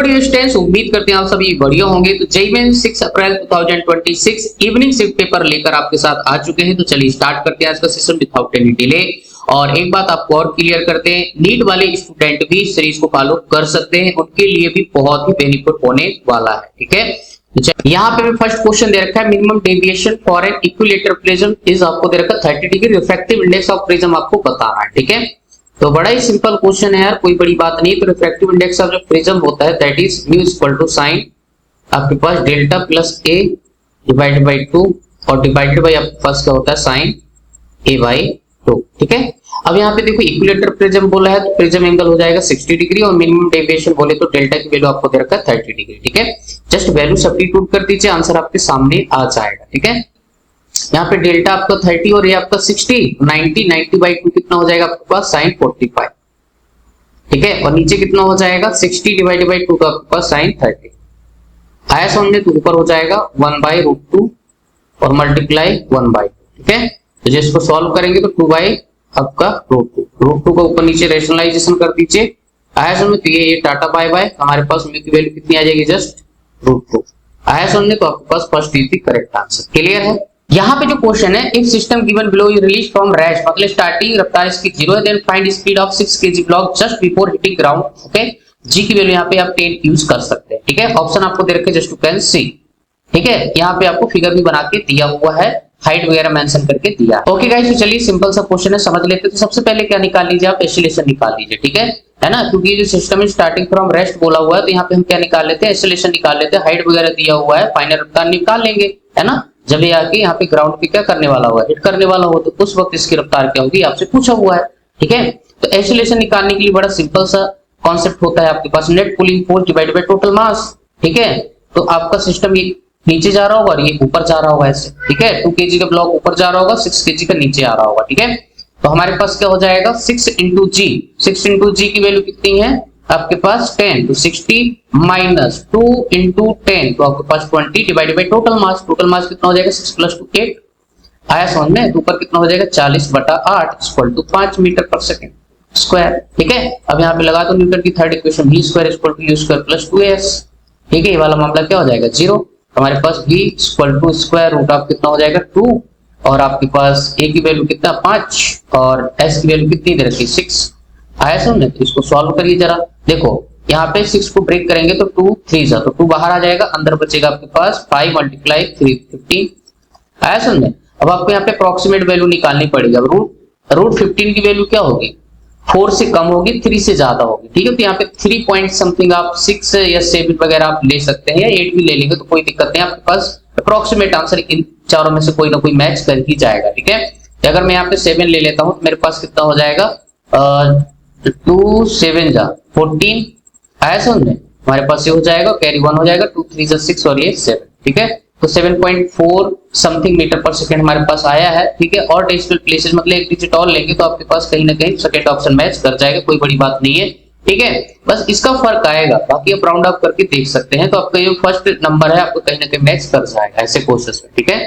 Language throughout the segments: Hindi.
डियर स्टूडेंट्स, उम्मीद करते हैं आप सभी बढ़िया होंगे। तो जेईई मेंस 6 अप्रैल 2026 इवनिंग शिफ्ट पेपर लेकर आपके साथ आ चुके हैं। तो चलिए स्टार्ट करते हैं आज का सेशन विदाउट एनी डिले। और एक बात आपको और क्लियर करते हैं, नीट वाले स्टूडेंट भी इस सीरीज को फॉलो कर सकते हैं, उनके लिए भी बहुत ही बेनिफिट होने वाला है। ठीक है, यहाँ पे भी फर्स्ट क्वेश्चन दे रखा है, minimum deviation for an equilateral prism is, आपको दे रखा है 30 degree, refractive index of prism आपको बताना है। ठीक है, तो बड़ा ही सिंपल क्वेश्चन है यार, कोई बड़ी बात नहीं। तो रिफ्रैक्टिव इंडेक्स ऑफ जो प्रिज्म होता है that is mu equal to sine आपके पास delta plus A divided by 2 और डिवाइडेड बाय आपके पास क्या होता है साइन ए बाय 2। ठीक है, अब यहाँ पे देखो इक्विलेटरल प्रिज्म बोला है तो प्रिज्म एंगल हो जाएगा 60 डिग्री और मिनिमम डेविएशन बोले तो डेल्टा की वैल्यू आपको दे रखा है 30 डिग्री। ठीक है, जस्ट वैल्यू सब्स्टिट्यूट कर दीजिए, आंसर आपके सामने आ जाएगा। ठीक है, यहाँ पे डेल्टा आपका 30 और ये आपका 60, 90 बाई 2 कितना हो जाएगा आपके पास साइन 45। ठीक है, और नीचे कितना हो जाएगा 60 डिवाइडेड बाई 2 तो आपके पास साइन 30 आया समझ, तो ऊपर हो जाएगा 1/√2 और मल्टीप्लाई 1/2। ठीक है, तो जिसको सॉल्व करेंगे तो 2 बाई आपका √2 का ऊपर नीचे रेशनलाइजेशन कर दीजिए। आया समझ, तो ये टाटा बाय बाय, हमारे पास म्यू की वैल्यू कितनी आ जाएगी जस्ट √2। आया समझ, तो आपके पास first is the correct answer. Clear है। यहाँ पे जो क्वेश्चन है, if system given below is release from rest, मतलब स्टार्टिंग रफ्तार इसकी 0 है, then find speed of 6 kg block just before hitting ground. Okay, g की वैल्यू यहाँ पे आप 10 यूज कर सकते हैं। ठीक है, ऑप्शन आपको दे रखे जस्ट टू कैन सी। ठीक है, यहाँ पे आपको फिगर भी बना के दिया हुआ है, हाइट वगैरह मेंशन करके दिया। ओके गाइस, तो चलिए सिंपल सा क्वेश्चन है, समझ लेते हैं। तो सबसे पहले क्या निकाल लीजिए आप, एसिलेशन निकाल लीजिए। ठीक है ना, क्योंकि ये जो सिस्टम है स्टार्टिंग फ्रॉम रेस्ट बोला हुआ है, तो यहाँ पे हम क्या निकाल लेते हैं, एसिलेशन निकाल लेते हैं। हाइट वगैरह दिया हुआ है, फाइनल रफ्तार निकाल लेंगे, है ना। जब ये आके यहाँ पे ग्राउंड पे क्या करने वाला हुआ है, हिट करने वाला हो, तो उस वक्त इसकी रफ्तार क्या होगी आपसे पूछा हुआ है। ठीक है, तो एसिलेशन निकालने के लिए बड़ा सिंपल सा कॉन्सेप्ट होता है आपके पास, net pulling force divided by total mass. ठीक है, तो आपका सिस्टम ये नीचे जा रहा होगा और ये ऊपर जा रहा होगा ऐसे। ठीक है, 2 kg का ब्लॉक ऊपर जा रहा होगा, 6 kg का नीचे आ रहा होगा। ठीक है, तो हमारे पास क्या हो जाएगा 6 इंटू जी, 6 इंटू जी की वैल्यू कितनी है आपके पास 10, तो 60 माइनस 2 इंटू 10 तो आपके पास 20 divided by total mass. Total mass कितना हो जाएगा 6 + 2 8। आया समझ में, तो ऊपर कितना हो जाएगा 40/8 equal to 5 metre per second square. ठीक है, अब यहाँ पे लगा दो न्यूटन की third equation, v square equal to u square plus 2s। ठीक है, ये वाला मामला क्या हो जाएगा 0। हमारे पास v equal to square root of कितना हो जाएगा 2 और आपके पास a की वैल्यू कितना 5 और s की वैल्यू कितनी दे रखी 6। आया समझ, तो इसको सॉल्व करिए जरा। देखो यहाँ पे 6 को ब्रेक करेंगे तो 2 3 जा, तो 2 बाहर आ जाएगा, अंदर बचेगा आपके पास 5 × 3 15। आया समझ, अब आपको यहाँ पे अप्रोक्सीमेट वैल्यू निकालनी पड़ेगी। अब रूट 15 की वैल्यू क्या होगी 4 से कम होगी, 3 से ज्यादा होगी। ठीक है, तो यहाँ पे 3 पॉइंट समथिंग आप 6 या 7 वगैरह आप ले सकते हैं, या 8 भी ले लेंगे तो कोई दिक्कत नहीं, आपके पास अप्रोक्सीमेट आंसर इन चारों में से कोई ना कोई मैच कर ही जाएगा। ठीक है, अगर मैं यहाँ पे 7 ले लेता हूं तो मेरे पास कितना हो जाएगा 2 7 जा 14। आया समझ में, हमारे पास ये हो जाएगा कैरी 1 हो जाएगा, 2 3 जा 6 और ये 7। ठीक है, तो 7.4 समथिंग मीटर पर सेकंड हमारे पास आया है। ठीक है, और डेसिमल प्लेसेस मतलब एक डिजिट और लेंगे तो आपके पास कहीं ना कहीं सेकंड ऑप्शन मैच कर जाएगा, कोई बड़ी बात नहीं है। ठीक है, बस इसका फर्क आएगा, बाकी आप राउंड अप करके देख सकते हैं, तो आपका ये फर्स्ट नंबर है आपको कहीं ना कहीं मैच कर जाएगा ऐसे क्वेश्चंस में। ठीक है,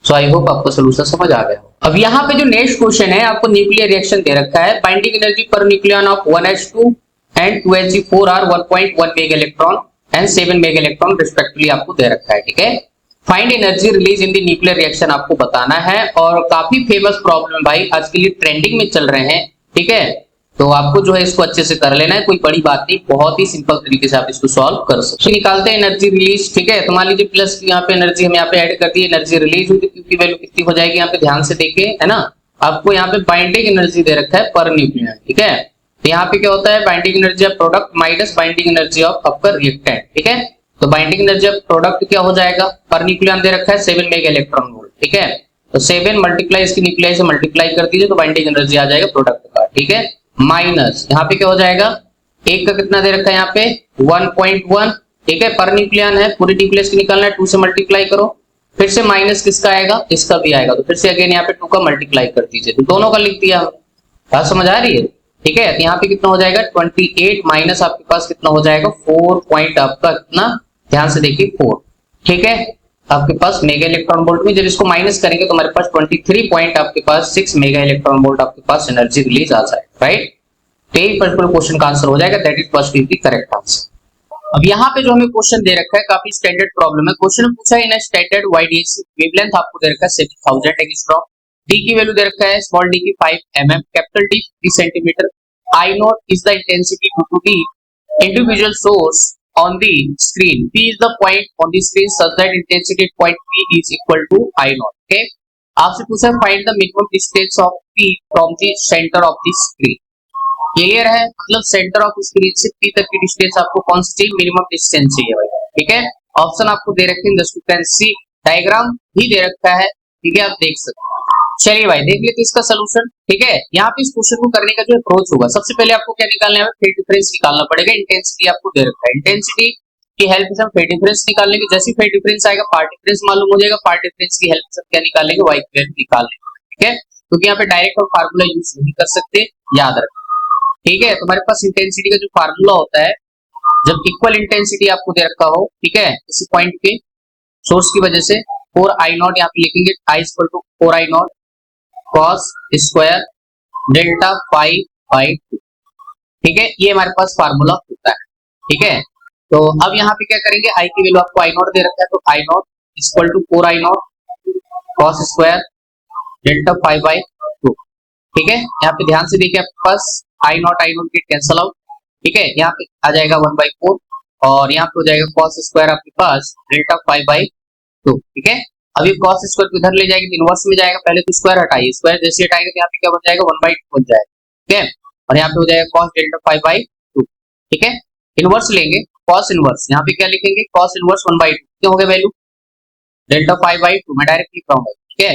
सो आई होप आपको सॉल्यूशन समझ आ गया हो। अब यहाँ पे जो नेक्स्ट क्वेश्चन है, आपको न्यूक्लियर रिएक्शन दे रखा है, binding energy per nucleon of 1s2 and 2Hg4 are 1.1 mega electron and 7 mega electron respectively आपको दे रखा है। ठीक है, find energy release in the nuclear reaction आपको बताना है, और काफी फेमस प्रॉब्लम भाई आज के लिए ट्रेंडिंग में चल रहे हैं। ठीक है, तो आपको जो है इसको अच्छे से कर लेना है, कोई बड़ी बात नहीं, बहुत ही सिंपल तरीके से आप इसको सॉल्व कर सकते हैं। निकालते हैं एनर्जी रिलीज। ठीक है, तो मान लीजिए प्लस की यहाँ पे एनर्जी हम यहाँ पे ऐड कर दी, एनर्जी रिलीज हुई तो क्यू की वैल्यू कितनी हो जाएगी, यहाँ पे ध्यान से देखिए, है ना। आपको यहाँ पे बाइंडिंग एनर्जी दे रखा है पर न्यूक्लियन। ठीक है, तो यहाँ पे क्या होता है binding energy of product minus binding energy of आपका रिएक्टेंट। ठीक है, तो बाइंडिंग एनर्जी ऑफ प्रोडक्ट क्या हो जाएगा, पर न्यूक्लियन दे रखा है 7 मेगा इलेक्ट्रॉन वोल्ट। ठीक है, तो 7 मल्टीप्लाई इसकी न्यूक्लियाई से मल्टीप्लाई कर दीजिए तो बाइंडिंग एनर्जी आ जाएगा प्रोडक्ट का। ठीक है, माइनस यहाँ पे क्या हो जाएगा एक का कितना दे रखा है यहाँ पे 1.1। ठीक है, पर न्यूक्लियन है, पूरी न्यूक्लियस की निकालना है, 2 से मल्टीप्लाई करो, फिर से माइनस किसका आएगा इसका भी आएगा, तो फिर से अगेन यहाँ पे 2 का मल्टीप्लाई कर दीजिए, तो दोनों का लिख दिया। बात समझ आ रही है। ठीक है, तो यहाँ पे कितना हो जाएगा 28 माइनस आपके पास कितना हो जाएगा 4 पॉइंट आपका कितना, ध्यान से देखिए 4। ठीक है, आपके पास मेगा इलेक्ट्रॉन वोल्ट में, जब इसको माइनस करेंगे तो हमारे पास 23 पॉइंट आपके पास 6 मेगा इलेक्ट्रॉन वोल्ट आपके पास एनर्जी रिलीज आ जाएगा। राइट, तो यही पर्टिकुलर क्वेश्चन का आंसर हो जाएगा, that is first is the correct answer. अब यहाँ पे जो हमें क्वेश्चन दे रखा है काफी स्टैंडर्ड प्रॉब्लम है। क्वेश्चन में पूछा है इन स्टैंडर्ड वाईडीएक्स वेवलेंथ आपको दे रखा है 7000 एंगस्ट्रॉम, डी की वैल्यू दे रखा है स्मॉल डी की 5 mm, capital D 50 centimetre, I naught is the intensity due to the individual source on the screen, p is the point on the screen such that intensity at point p is equal to I naught. Okay, आपसे पूछा है find the minimum distance of p from the center of the screen. Clear है, मतलब सेंटर ऑफ स्क्रीन से p तक की डिस्टेंस आपको कौन सी मिनिमम डिस्टेंस चाहिए भाई। ठीक है, ऑप्शन आपको दे रखे हैं, फ्रीक्वेंसी डायग्राम भी दे रखा है। ठीक है, आप देख सकते हैं। चलिए भाई देख लेते इसका सोल्यूशन। ठीक है, यहाँ पे इस क्वेश्चन को करने का जो अप्रोच होगा, सबसे पहले आपको क्या निकालना है, फेज डिफरेंस निकालना पड़ेगा। इंटेंसिटी आपको दे रखा है, इंटेंसिटी की हेल्प से हम फेज डिफरेंस निकाल लेंगे। जैसे फेज डिफरेंस आएगा पार्ट डिफरेंस मालूम हो जाएगा, पार्ट डिफरेंस की हेल्प से क्या निकाल लेंगे, वाई की वैल्यू निकाल लेंगे। ठीक है, क्योंकि यहाँ पे डायरेक्ट हम फार्मूला यूज नहीं कर सकते, याद रखें। ठीक है, तुम्हारे पास इंटेंसिटी का जो फार्मूला होता है, जब इक्वल इंटेंसिटी आपको दे रखा हो, ठीक है, इसी पॉइंट पे सोर्स की वजह से 4 I नॉट यहाँ पे लिखेंगे, I equal to 4 I naught cos square delta pi by 2। ठीक है, ये हमारे पास फार्मूला होता है। ठीक है, तो अब यहाँ पे क्या करेंगे, I की वैल्यू आपको I नॉट दे रखा है, तो I naught equal to 4 I naught cos square delta pi by 2। ठीक है, यहाँ पे ध्यान से देखिए, आपके पास I naught get cancel out. ठीक है, यहाँ पे आ जाएगा 1/4 और यहाँ पे हो जाएगा cos स्क्वायर आपके पास डेल्टा पाई बाई 2। ठीक है, अब ये cos स्क्वायर को इधर ले जाएंगे तो इनवर्स में जाएगा, पहले तो स्क्वायर हटाइए, स्क्वायर जैसे हटाएंगे तो यहाँ पे क्या बन जाएगा, 1/2 बन जाएगा। ठीक है, और यहाँ पे हो जाएगा cos डेल्टा पाई बाई 2। ठीक है, इनवर्स लेंगे, cos इनवर्स यहाँ पे क्या लिखेंगे, cos इनवर्स 1/2 क्या हो गया वैल्यू, डेल्टा पाई बाई 2 मैं डायरेक्ट लिख रहा हूँ। ठीक है,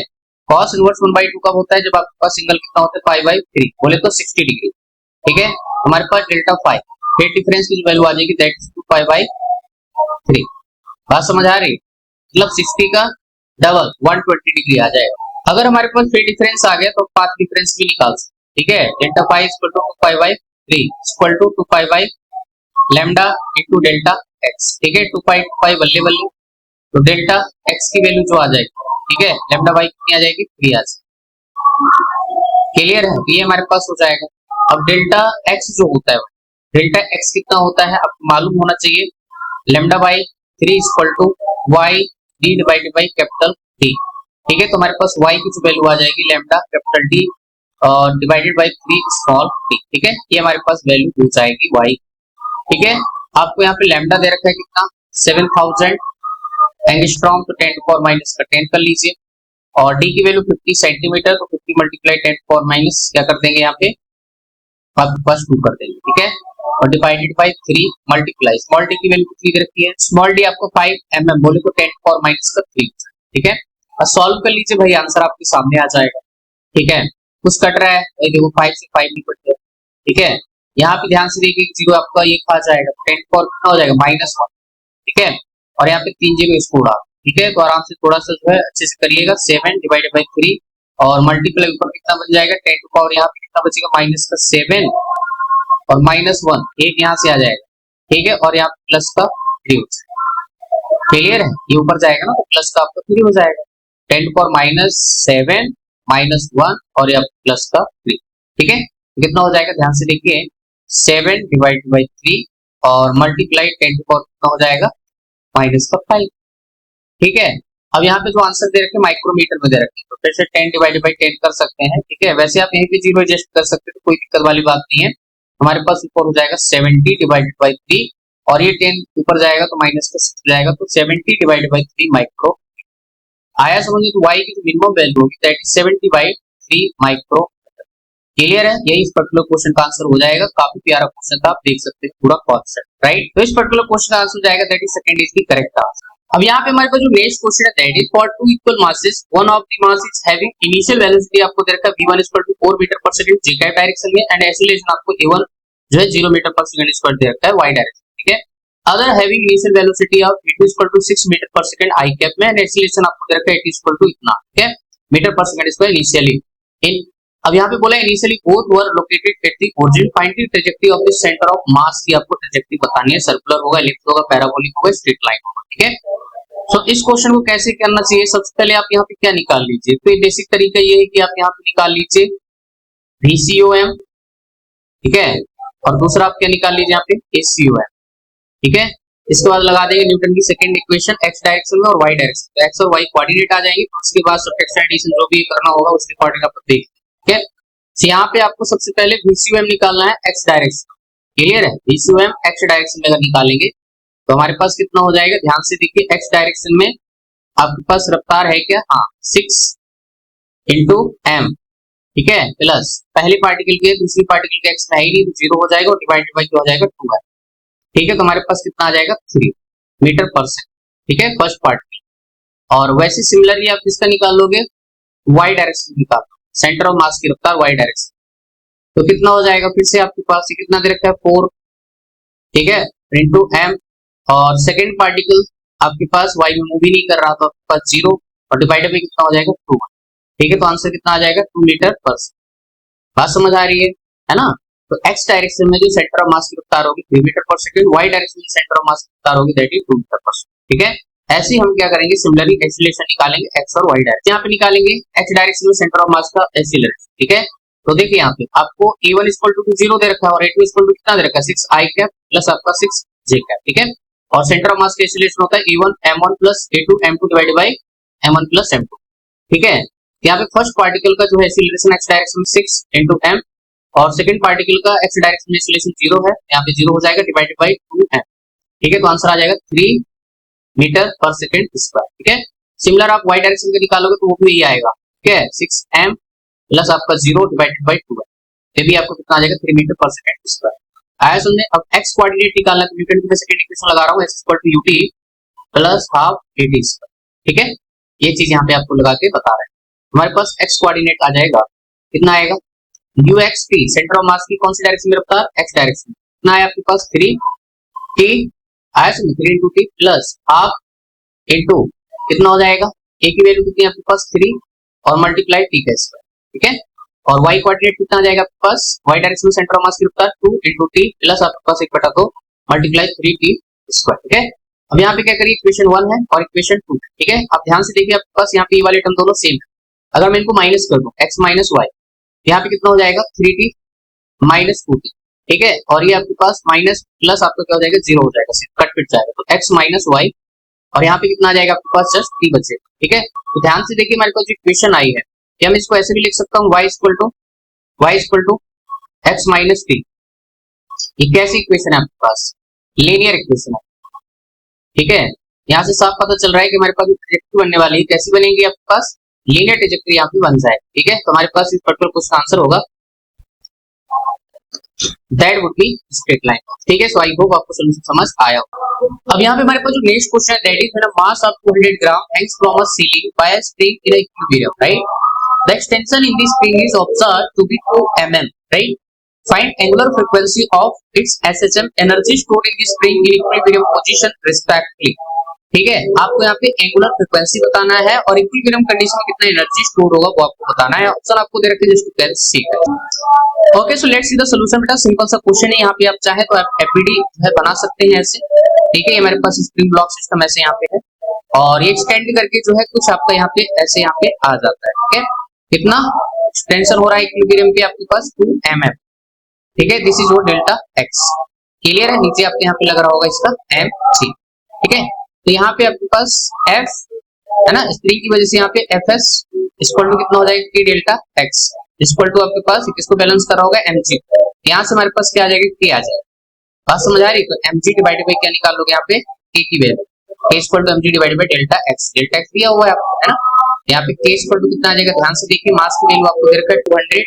cos इनवर्स 1/2 कब होता है, जब आपके पास सिंगल कितना होता है, पाई बाई 3, बोले तो 60 डिग्री। ठीक है, हमारे पास डेल्टा पाई फेज डिफरेंस की वैल्यू आ जाएगी, दैट इज 2 पाई बाई 3। बात समझ आ रही, मतलब 60 का डबल 120 डिग्री आ जाएगा। अगर हमारे पास फेज डिफरेंस आ गया तो पाथ डिफरेंस भी निकाल सकते। ठीक है, delta pi equal to 2 pi by 3 equal to 2 pi by lambda into delta x. ठीक है, 2 पाई बल्ले बल्ले, तो डेल्टा एक्स की वैल्यू जो आ जाएगी, ठीक है, लैम्डा बाई कितनी आ जाएगी, 3 आ जाएगी। क्लियर है, ये हमारे पास हो जाएगा। अब डेल्टा एक्स जो होता है, डेल्टा एक्स कितना होता है आपको मालूम होना चाहिए, lambda by 3 equal to y D divided by capital D. ठीक है, तो हमारे पास y की जो वैल्यू आ जाएगी लैम्डा कैपिटल डी और डिवाइडेड बाई 3 स्मॉल डी। ठीक है, ये हमारे पास वैल्यू हो जाएगी y। ठीक है, आपको यहाँ पे लैम्डा दे रखा है कितना, 7000 एंगस्ट्रॉम, तो 10 टू पावर माइनस का 10 कर लीजिए, और डी की वैल्यू 50 सेंटीमीटर, तो 50 मल्टीप्लाई 10 टू पावर माइनस क्या कर देंगे, यहाँ पे आपके पास 2 कर देंगे। ठीक है, और divided by 3 multiply small D की वैल्यू कितनी दे रखी है, स्मॉल डी आपको 5 mm, बोले तो 10 पावर माइनस का 3। ठीक है, अब सॉल्व कर लीजिए भाई, आंसर आपके सामने आ जाएगा। ठीक है, कुछ कट रहा है, ये देखो 5 से 5 नहीं कट रहा। ठीक है, यहाँ पे ध्यान से देखिए, जीरो आपका ये खा जाएगा, 10 पावर कितना हो जाएगा, -1। ठीक है, और यहाँ पे 3 जीरो इसको उड़ा। ठीक है, तो आराम से थोड़ा सा जो है अच्छे से करिएगा, 7 डिवाइडेड बाई 3 और मल्टीप्लाई ऊपर कितना बन जाएगा, 10 टू पावर यहाँ पे कितना बचेगा, माइनस का 7 और -1 एक यहाँ से आ जाएगा। ठीक है, और यहाँ प्लस का 3 हो जाएगा। क्लियर है, ये ऊपर जाएगा ना तो प्लस का आपका 3 हो जाएगा, 10 पावर -7 -1 और यहाँ प्लस का 3। ठीक है, कितना हो जाएगा, ध्यान से देखिए, 7 डिवाइडेड बाई 3 और मल्टीप्लाई 10 टू पावर कितना हो जाएगा, माइनस का 5। ठीक है, अब यहाँ पे जो आंसर दे रखे माइक्रोमीटर में दे रखे, तो फिर से 10 डिवाइडेड बाई 10 कर सकते हैं। ठीक है, वैसे आप यहीं पे जीरो एडजस्ट कर सकते हैं, तो कोई दिक्कत वाली बात नहीं है। हमारे पास ऊपर हो जाएगा 70 डिवाइडेड बाई 3 और ये 10 ऊपर जाएगा तो माइनस का 6 जाएगा, तो 70 डिवाइडेड बाई 3 माइक्रो आया समझ में। तो y की जो मिनिमम वैल्यू होगी that is 70 by 3 micro. Clear है, यही इस पर्टिकुलर क्वेश्चन का आंसर हो जाएगा। काफी प्यारा क्वेश्चन था, आप देख सकते हैं पूरा कॉन्सेप्ट, राइट। तो इस पर्टिकुलर क्वेश्चन का आंसर हो जाएगा, that is second is the correct answer. अब यहाँ पे हमारे पास जो नेक्स्ट क्वेश्चन है, that is for two equal masses, one of the mass is having initial velocity आपको दे रखा है v1 4 metre per second z direction में, एंड एक्सीलरेशन आपको a1 जो है 0 मीटर पर सेकंड स्क्वायर दे रखा है y डायरेक्शन। ठीक है, other having initial velocity of v2 6 metre per second i cap में, एंड एक्सीलरेशन आपको दे रखा है it इतना, ठीक है, metre per second square initially in. अब यहाँ पे बोला initially both were located at the origin, find the trajectory of the centre of mass की आपको ट्रैजेक्टरी बतानी है, सर्कुलर होगा, एलिप्स होगा, पैराबोलिक होगा, स्ट्रेट लाइन होगा। ठीक है, तो इस क्वेश्चन को कैसे करना चाहिए, सबसे पहले आप यहाँ पे क्या निकाल लीजिए, तो ये बेसिक तरीका ये है कि आप यहाँ पे निकाल लीजिए VCOM, ठीक है, और दूसरा आप क्या निकाल लीजिए यहाँ पे ACOM। ठीक है, इसके बाद लगा देंगे न्यूटन की सेकंड इक्वेशन एक्स डायरेक्शन में और वाई डायरेक्शन में, एक्स और वाई कोऑर्डिनेट आ जाएंगे। उसके बाद सब्ट्रैक्शन एडिशन जो भी करना होगा उसके अकॉर्डिंग आप देखेंगे। ठीक है, तो यहाँ पे आपको सबसे पहले VCUM निकालना है एक्स डायरेक्शन। क्लियर है, VCUM एक्स डायरेक्शन में अगर निकालेंगे तो हमारे पास कितना हो जाएगा, ध्यान से देखिए। एक्स डायरेक्शन में आपके पास रफ्तार है क्या, हाँ 6 इंटू एम, ठीक है, प्लस पहली पार्टिकल के दूसरी पार्टिकल के एक्स है ही नहीं तो 0 हो जाएगा और डिवाइडेड बाई क्या हो जाएगा 2 है। ठीक है, तो हमारे पास कितना आ जाएगा 3 मीटर पर सेकंड। ठीक है, फर्स्ट पार्टिकल। और वैसे सिमिलरली आप किसका निकाल लोगे, वाई डायरेक्शन निकाल, सेंटर ऑफ मास की रफ्तार वाई डायरेक्शन, तो कितना हो जाएगा, फिर से आपके पास ये कितना दे रखा है 4, ठीक है, इंटू एम। और सेकेंड पार्टिकल आपके पास वाई में मूव ही नहीं कर रहा तो आपके पास 0 और डिवाइडेड बाई कितना हो जाएगा 2। ठीक है, तो आंसर कितना आ जाएगा 2 मीटर पर सेकंड। बात समझ आ रही है ना। तो एक्स डायरेक्शन में जो सेंटर ऑफ मास की रफ्तार होगी 3 metre per second, Y direction में सेंटर ऑफ मास की रफ्तार होगी that is 2 metre per second. ठीक है, ऐसे ही हम क्या करेंगे, सिमिलरली एक्सीलरेशन निकालेंगे एक्स और वाई डायरेक्शन। यहाँ पे निकालेंगे एक्स डायरेक्शन में सेंटर ऑफ मास का एक्सीलरेशन। ठीक है, तो देखिए यहाँ पे आपको a1 इक्वल टू 0 दे रखा है और a2 इक्वल टू कितना दे रखा है 6 i कैप प्लस आपका 6 j कैप। ठीक है, और सेंटर ऑफ मास का एक्सीलरेशन होता है a1 m1 plus a2 m2 divided by m1 plus m2। ठीक है, यहाँ पे फर्स्ट पार्टिकल का जो है एक्सीलरेशन एक्स डायरेक्शन में 6 इंटू एम और सेकंड पार्टिकल का एक्स डायरेक्शन में एक्सीलरेशन 0 है, यहाँ पे 0 हो जाएगा डिवाइडेड बाय 2m। ठीक है, तो आंसर आ जाएगा 3 मीटर पर सेकंड स्क्वायर। ठीक है, सिमिलर आप वाई डायरेक्शन का निकालोगे तो वो भी यही आएगा। ठीक है, 6m प्लस आपका 0 डिवाइडेड बाय 2 है, ये भी आपको कितना आ जाएगा 3 मीटर पर सेकंड स्क्वायर। आया समझ में। अब एक्स कोऑर्डिनेट निकालना है तो न्यूटन की मैं सेकंड इक्वेशन लगा रहा हूं, x equal to ut plus half at square. ठीक है, ये चीज यहाँ पे आपको लगा के बता रहे हैं। हमारे पास x कोऑर्डिनेट आ जाएगा, कितना आएगा uxt, सेंटर ऑफ मास की कौन सी डायरेक्शन में रफ्तार, x डायरेक्शन। कितना आया आपके पास 3t, आया समझ, 3 into T plus half into कितना हो जाएगा, a की वैल्यू कितनी है आपके पास 3 और मल्टीप्लाई t का स्क्वायर। ठीक है, और y कोऑर्डिनेट कितना आ जाएगा आपके पास, y डायरेक्शन में सेंटर ऑफ मास की रफ्तार 2 इंटू टी प्लस आपके पास 1/2 मल्टीप्लाई 3t स्क्वायर। ठीक है, अब यहाँ पे क्या करिए, इक्वेशन 1 है और इक्वेशन 2 है। ठीक है, आप ध्यान से देखिए आपके पास यहाँ पे ये वाले टर्म दोनों सेम है। अगर मैं इनको माइनस कर दूं x माइनस वाई, यहाँ पे कितना हो जाएगा 3t माइनस 2t। ठीक है, और ये आपके पास माइनस प्लस आपका क्या हो जाएगा 0 हो जाएगा, कट पिट जाएगा, तो x माइनस वाई और यहाँ पे कितना आ जाएगा आपके पास जस्ट t बचेगा। ठीक है, तो ध्यान से देखिए हमारे पास जो इक्वेशन आई है कि हम इसको ऐसे भी लिख सकता हूँ y equal to x minus T. ये कैसी इक्वेशन है आपके पास, लीनियर इक्वेशन है। ठीक है, यहाँ से साफ पता चल रहा है कि हमारे पास ट्रैजेक्टरी बनने वाली है, कैसी बनेगी आपके पास, लीनियर ट्रैजेक्टरी यहाँ पे बन जाए। ठीक है, तो हमारे पास इस पर्टिकुलर क्वेश्चन आंसर होगा that would be straight line. ठीक है, सो आई होप आपको सॉल्यूशन समझ आया होगा। अब यहाँ पे हमारे पास जो नेक्स्ट क्वेश्चन है दैट इज मास ऑफ 200 gram hangs from a ceiling by a spring in a equilibrium, right. The extension in this spring is observed to be 2 mm, right? Find angular frequency of its SHM, energy stored in the spring in equilibrium position respectively. ठीक है, आपको यहाँ पे एंगुलर फ्रीक्वेंसी बताना है और इक्विलिब्रियम कंडीशन में कितना एनर्जी स्टोर होगा वो आपको बताना है। ऑप्शन आपको दे रखे हैं just to see. Okay, so let's see the solution. बेटा सिंपल सा क्वेश्चन है, यहाँ पे आप चाहे तो आप एपीडी है बना सकते हैं ऐसे। ठीक है, हमारे पास स्प्रिंग ब्लॉक सिस्टम ऐसे यहाँ पे है और ये एक्सटेंड करके जो है कुछ आपका यहाँ पे ऐसे यहाँ पे आ जाता है। ठीक है, कितना एक्सटेंशन हो रहा है इक्विलिब्रियम पे आपके पास 2 mm। ठीक है, this is your delta x। Clear है, नीचे आपके यहाँ पे लग रहा होगा इसका mg। ठीक है, तो यहाँ पे आपके पास f है ना, स्प्रिंग की वजह से यहाँ पे fs इक्वल टू कितना हो जाएगा k delta x equal to आपके पास किसको बैलेंस कर रहा होगा mg। यहाँ से हमारे पास क्या आ जाएगा, k आ जाएगा। बात समझ आ रही है, तो mg डिवाइडेड बाय क्या निकाल लोगे यहाँ पे k की value, k equal to mg divided by delta x दिया हुआ है आपको, है ना। यहाँ पे k इक्वल टू कितना आ जाएगा, ध्यान से देखिए मास की वैल्यू आपको दे रखा है 200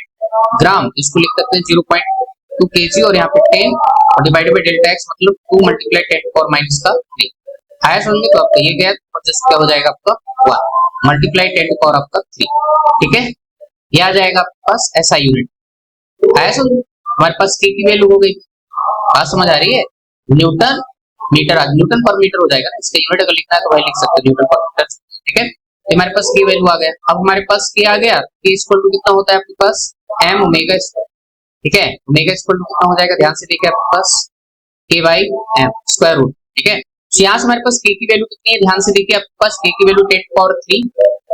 ग्राम, इसको लिख सकते हैं 0.2 kg और यहाँ पे 10 और डिवाइडेड बाय डेल्टा x मतलब 2 मल्टीप्लाई 10 टू पावर माइनस का 3 आया समझ में। तो आपका ये गया और जस्ट क्या हो जाएगा आपका 1 मल्टीप्लाई 10 टू पावर आपका 3। ठीक है, ये आ जाएगा आपके पास SI यूनिट। आया समझ, हमारे पास k की वैल्यू हो गई। बात समझ आ रही है, Newton metre, Newton per metre हो जाएगा ना, इसका यूनिट अगर लिखना है तो वही लिख सकते हैं न्यूटन पर मीटर। ठीक है, हमारे पास k वैल्यू आ गया। अब हमारे पास k आ गया, k इक्वल टू कितना होता है आपके पास m ओमेगा स्क्वायर। ठीक है, ओमेगा इक्वल टू कितना हो जाएगा, ध्यान से देखिए आपके पास k by m square root. ठीक है, तो यहाँ से हमारे पास k की वैल्यू कितनी है, ध्यान से देखिए आपके पास k की वैल्यू 10 पावर 3।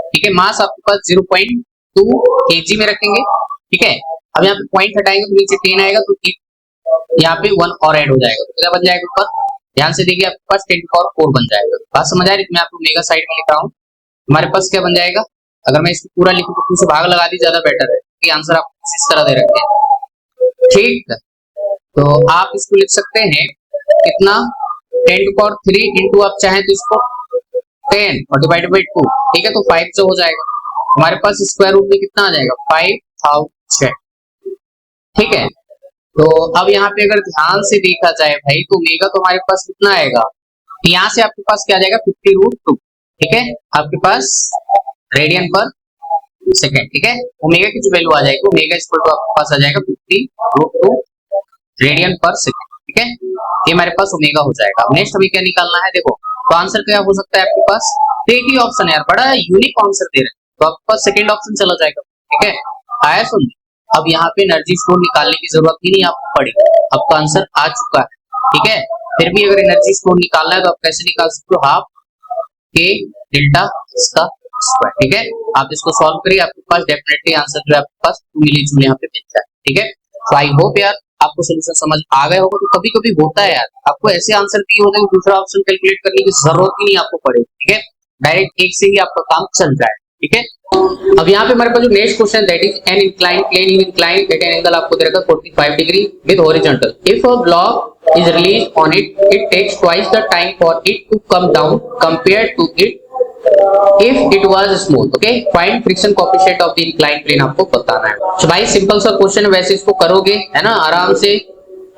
ठीक है, मास आपके पास 0.2 kg में रखेंगे। ठीक है, अब यहाँ पे पॉइंट हटाएंगे तो नीचे 10 आएगा तो यहाँ पे 1 और ऐड हो जाएगा, तो क्या बन जाएगा ऊपर ध्यान से देखिए आपके पास 10 की पावर 4 बन जाएगा। बात समझ आ रही है? मैं आपको ओमेगा साइड में लिख रहा हूँ, हमारे पास क्या बन जाएगा, अगर मैं इसको पूरा लिखूं तो 2 से भाग लगा दी ज्यादा बेटर है, क्योंकि आंसर आपको इस तरह दे रखे हैं। ठीक, तो आप इसको लिख सकते हैं कितना, 10 टू पावर 3 इंटू, आप चाहें तो इसको 10 और डिवाइड बाई 2, ठीक है, तो 5 से हो जाएगा। हमारे पास स्क्वायर रूट में कितना आ जाएगा, 5000। ठीक है, तो अब यहाँ पे अगर ध्यान से देखा जाए भाई, तो ओमेगा तो हमारे पास कितना आएगा, यहाँ से आपके पास क्या आ जाएगा, 50√2। ठीक है, आपके पास रेडियन पर सेकेंड। ठीक है, ओमेगा की जो वैल्यू आ जाएगी, ओमेगा इक्वल टू आपके पास आ जाएगा 50√2 रेडियन पर सेकेंड। ठीक है, ये हमारे पास ओमेगा हो जाएगा। अब नेक्स्ट हमें क्या निकालना है, देखो तो आंसर क्या हो सकता है आपके पास, तो एक ही ऑप्शन है यार, बड़ा यूनिक आंसर दे रहे हैं, तो आपके पास सेकंड ऑप्शन चला जाएगा। ठीक है, आया सुन, अब यहाँ पे एनर्जी स्टोर निकालने की जरूरत ही नहीं आपको पड़ी, आपका आंसर आ चुका है। ठीक है, फिर भी अगर एनर्जी स्टोर निकालना है तो आप कैसे निकाल सकते हो, हाफ के डेल्टा इसका स्क्वायर। ठीक है, आप इसको सॉल्व करिए, आपके पास डेफिनेटली आंसर जो है आपके पास मिली जुली यहाँ पे मिल जाए। ठीक है, तो आई होप यार आपको सोल्यूशन समझ आ गया होगा। तो कभी कभी होता है यार, आपको ऐसे आंसर दिए होते हैं दूसरा ऑप्शन कैलकुलेट करने की जरूरत ही नहीं आपको पड़े। ठीक है, डायरेक्ट एक से ही आपका काम चल जाए। ठीक है, अब यहाँ पे हमारे पास जो next question, that is an inclined plane is inclined at an angle आपको दे रखा 45 degree with horizontal. If a block is released on it, it takes twice the time for it to come down compared to it if it was smooth. Okay, find friction coefficient of the inclined plane आपको बताना है। तो भाई सिंपल सा क्वेश्चन है, वैसे इसको करोगे है ना आराम से।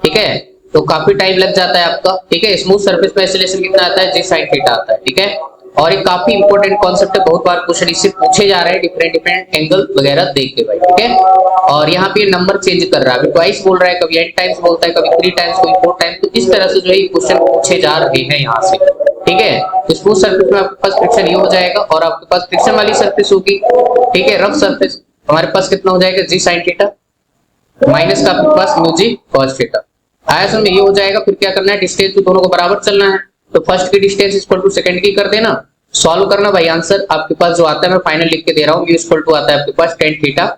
ठीक है, तो काफी टाइम लग जाता है आपका। ठीक है, स्मूथ सरफेस पे एक्सीलरेशन कितना आता है, g sin थीटा आता है। ठीक है, और एक काफी इंपॉर्टेंट कॉन्सेप्ट है, बहुत बार क्वेश्चन इससे पूछे जा रहे हैं, डिफरेंट एंगल वगैरह देख के भाई। ठीक है, और यहाँ पे नंबर चेंज कर रहा है, अभी ट्वाइस बोल रहा है, कभी 8 टाइम्स बोलता है, कभी 3 टाइम्स, कभी 4 टाइम्स, तो इस तरह से जो है क्वेश्चन पूछे जा रहे हैं यहाँ से। ठीक है, तो स्मूथ सरफेस में आपके पास फ्रिक्शन ये हो जाएगा, और आपके पास फ्रिक्शन वाली सरफेस होगी। ठीक है, रफ सरफेस हमारे पास कितना हो जाएगा, g sin थीटा माइनस का आपके पास म्यू g cos थीटा। आया समझ में, ये हो जाएगा। फिर क्या करना है, डिस्टेंस तो दोनों को बराबर चलना है, तो फर्स्ट की डिस्टेंस इक्वल टू सेकंड की कर देना, सॉल्व करना भाई। आंसर आपके पास जो आता है मैं फाइनल लिख के दे रहा हूँ, म्यू इक्वल टू आता है आपके पास tan थीटा,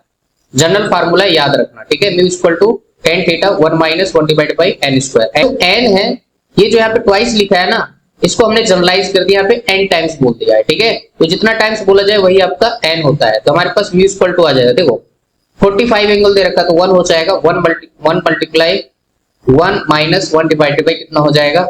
जनरल फार्मूला याद रखना। ठीक है, mu equal to tan theta 1 minus 1 divide by n square. n है, ये जो यहाँ पे ट्वाइस लिखा है ना, इसको हमने जनरलाइज कर दिया, यहाँ पे n टाइम्स बोल दिया है। ठीक है, तो जितना टाइम्स बोला जाए वही आपका n होता है, तो हमारे पास म्यू इक्वल टू आ जाएगा। देखो 45 एंगल दे रखा, तो 1 हो जाएगा, 1 मल्टीप्लाई 1 माइनस 1 डिवाइडेड बाई कितना हो जाएगा,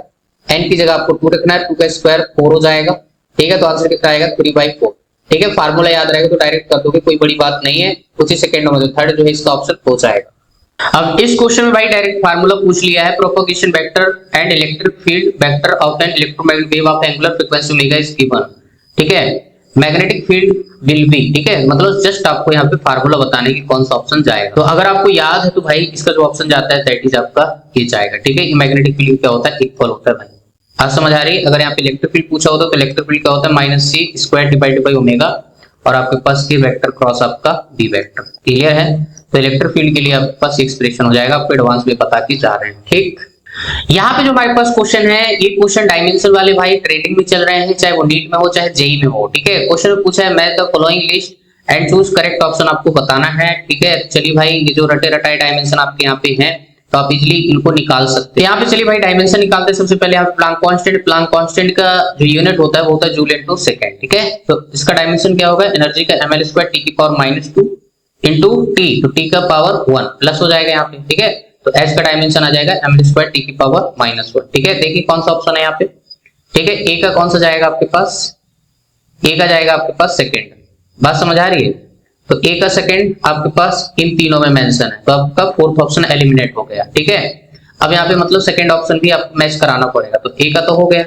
n की जगह आपको 2 रखना है, 2 का स्क्वायर 4 हो जाएगा। ठीक है, तो आंसर कितना आएगा, 3/4। ठीक है, फार्मूला याद रहेगा तो डायरेक्ट कर दोगे, कोई बड़ी बात नहीं है। कुछ ही सेकंडों में थर्ड जो है इसका ऑप्शन हो जाएगा। अब इस क्वेश्चन में भाई डायरेक्ट फार्मूला पूछ लिया है, propagation vector and electric field vector of an electromagnetic wave of angular frequency omega is given. ठीक है, मैग्नेटिक फील्ड विल बी, ठीक है, मतलब जस्ट आपको यहाँ पे फार्मूला बताने की कौन सा ऑप्शन जाएगा। तो अगर आपको याद है तो भाई इसका जो ऑप्शन जाता है दैट इज आपका ये जाएगा। ठीक है, मैग्नेटिक फील्ड क्या होता है, इक्वल होता है भाई। आज समझ आ रही है, अगर यहाँ पे इलेक्ट्रिक फील्ड पूछा होता तो इलेक्ट्रिक फील्ड क्या होता है, minus c square divided by omega, और आपके पास ये वेक्टर क्रॉस आपका b वेक्टर। क्लियर है, तो इलेक्ट्रिक फील्ड के लिए आपके पास एक्सप्रेशन हो जाएगा, आपको एडवांस में बता के जा रहे हैं। ठीक, यहाँ पे जो हमारे पास क्वेश्चन है, ये क्वेश्चन डायमेंशन वाले भाई ट्रेंडिंग में चल रहे हैं, चाहे वो नीट में हो चाहे जेई में हो। ठीक है, क्वेश्चन में पूछा है match the following list and choose correct option आपको बताना है। ठीक है, चलिए भाई ये जो रटे रटाए डायमेंशन आपके यहाँ पे हैं, तो आप इजीली इनको निकाल सकते हैं। यहाँ पे चलिए भाई डायमेंशन निकालते हैं। सबसे पहले यहाँ प्लांक कांस्टेंट का जो यूनिट होता है वो होता है जूल इनटू सेकंड। ठीक है, तो इसका डायमेंशन क्या होगा, एनर्जी का ml² t की पावर -2 इंटू टी, तो टी का पावर 1 प्लस हो जाएगा यहाँ पे। ठीक है, तो एच का डायमेंशन आ जाएगा ml² t की पावर -1। ठीक है, देखिए कौन सा ऑप्शन है यहाँ पे। ठीक है, ए का कौन सा जाएगा आपके पास, ए का जाएगा आपके पास सेकंड। बात समझ आ रही है, तो ए का सेकंड आपके पास इन तीनों में मेंशन है, तो आपका फोर्थ ऑप्शन एलिमिनेट हो गया। ठीक है, अब यहाँ पे मतलब सेकंड ऑप्शन भी आपको मैच कराना पड़ेगा, तो ए का तो हो गया।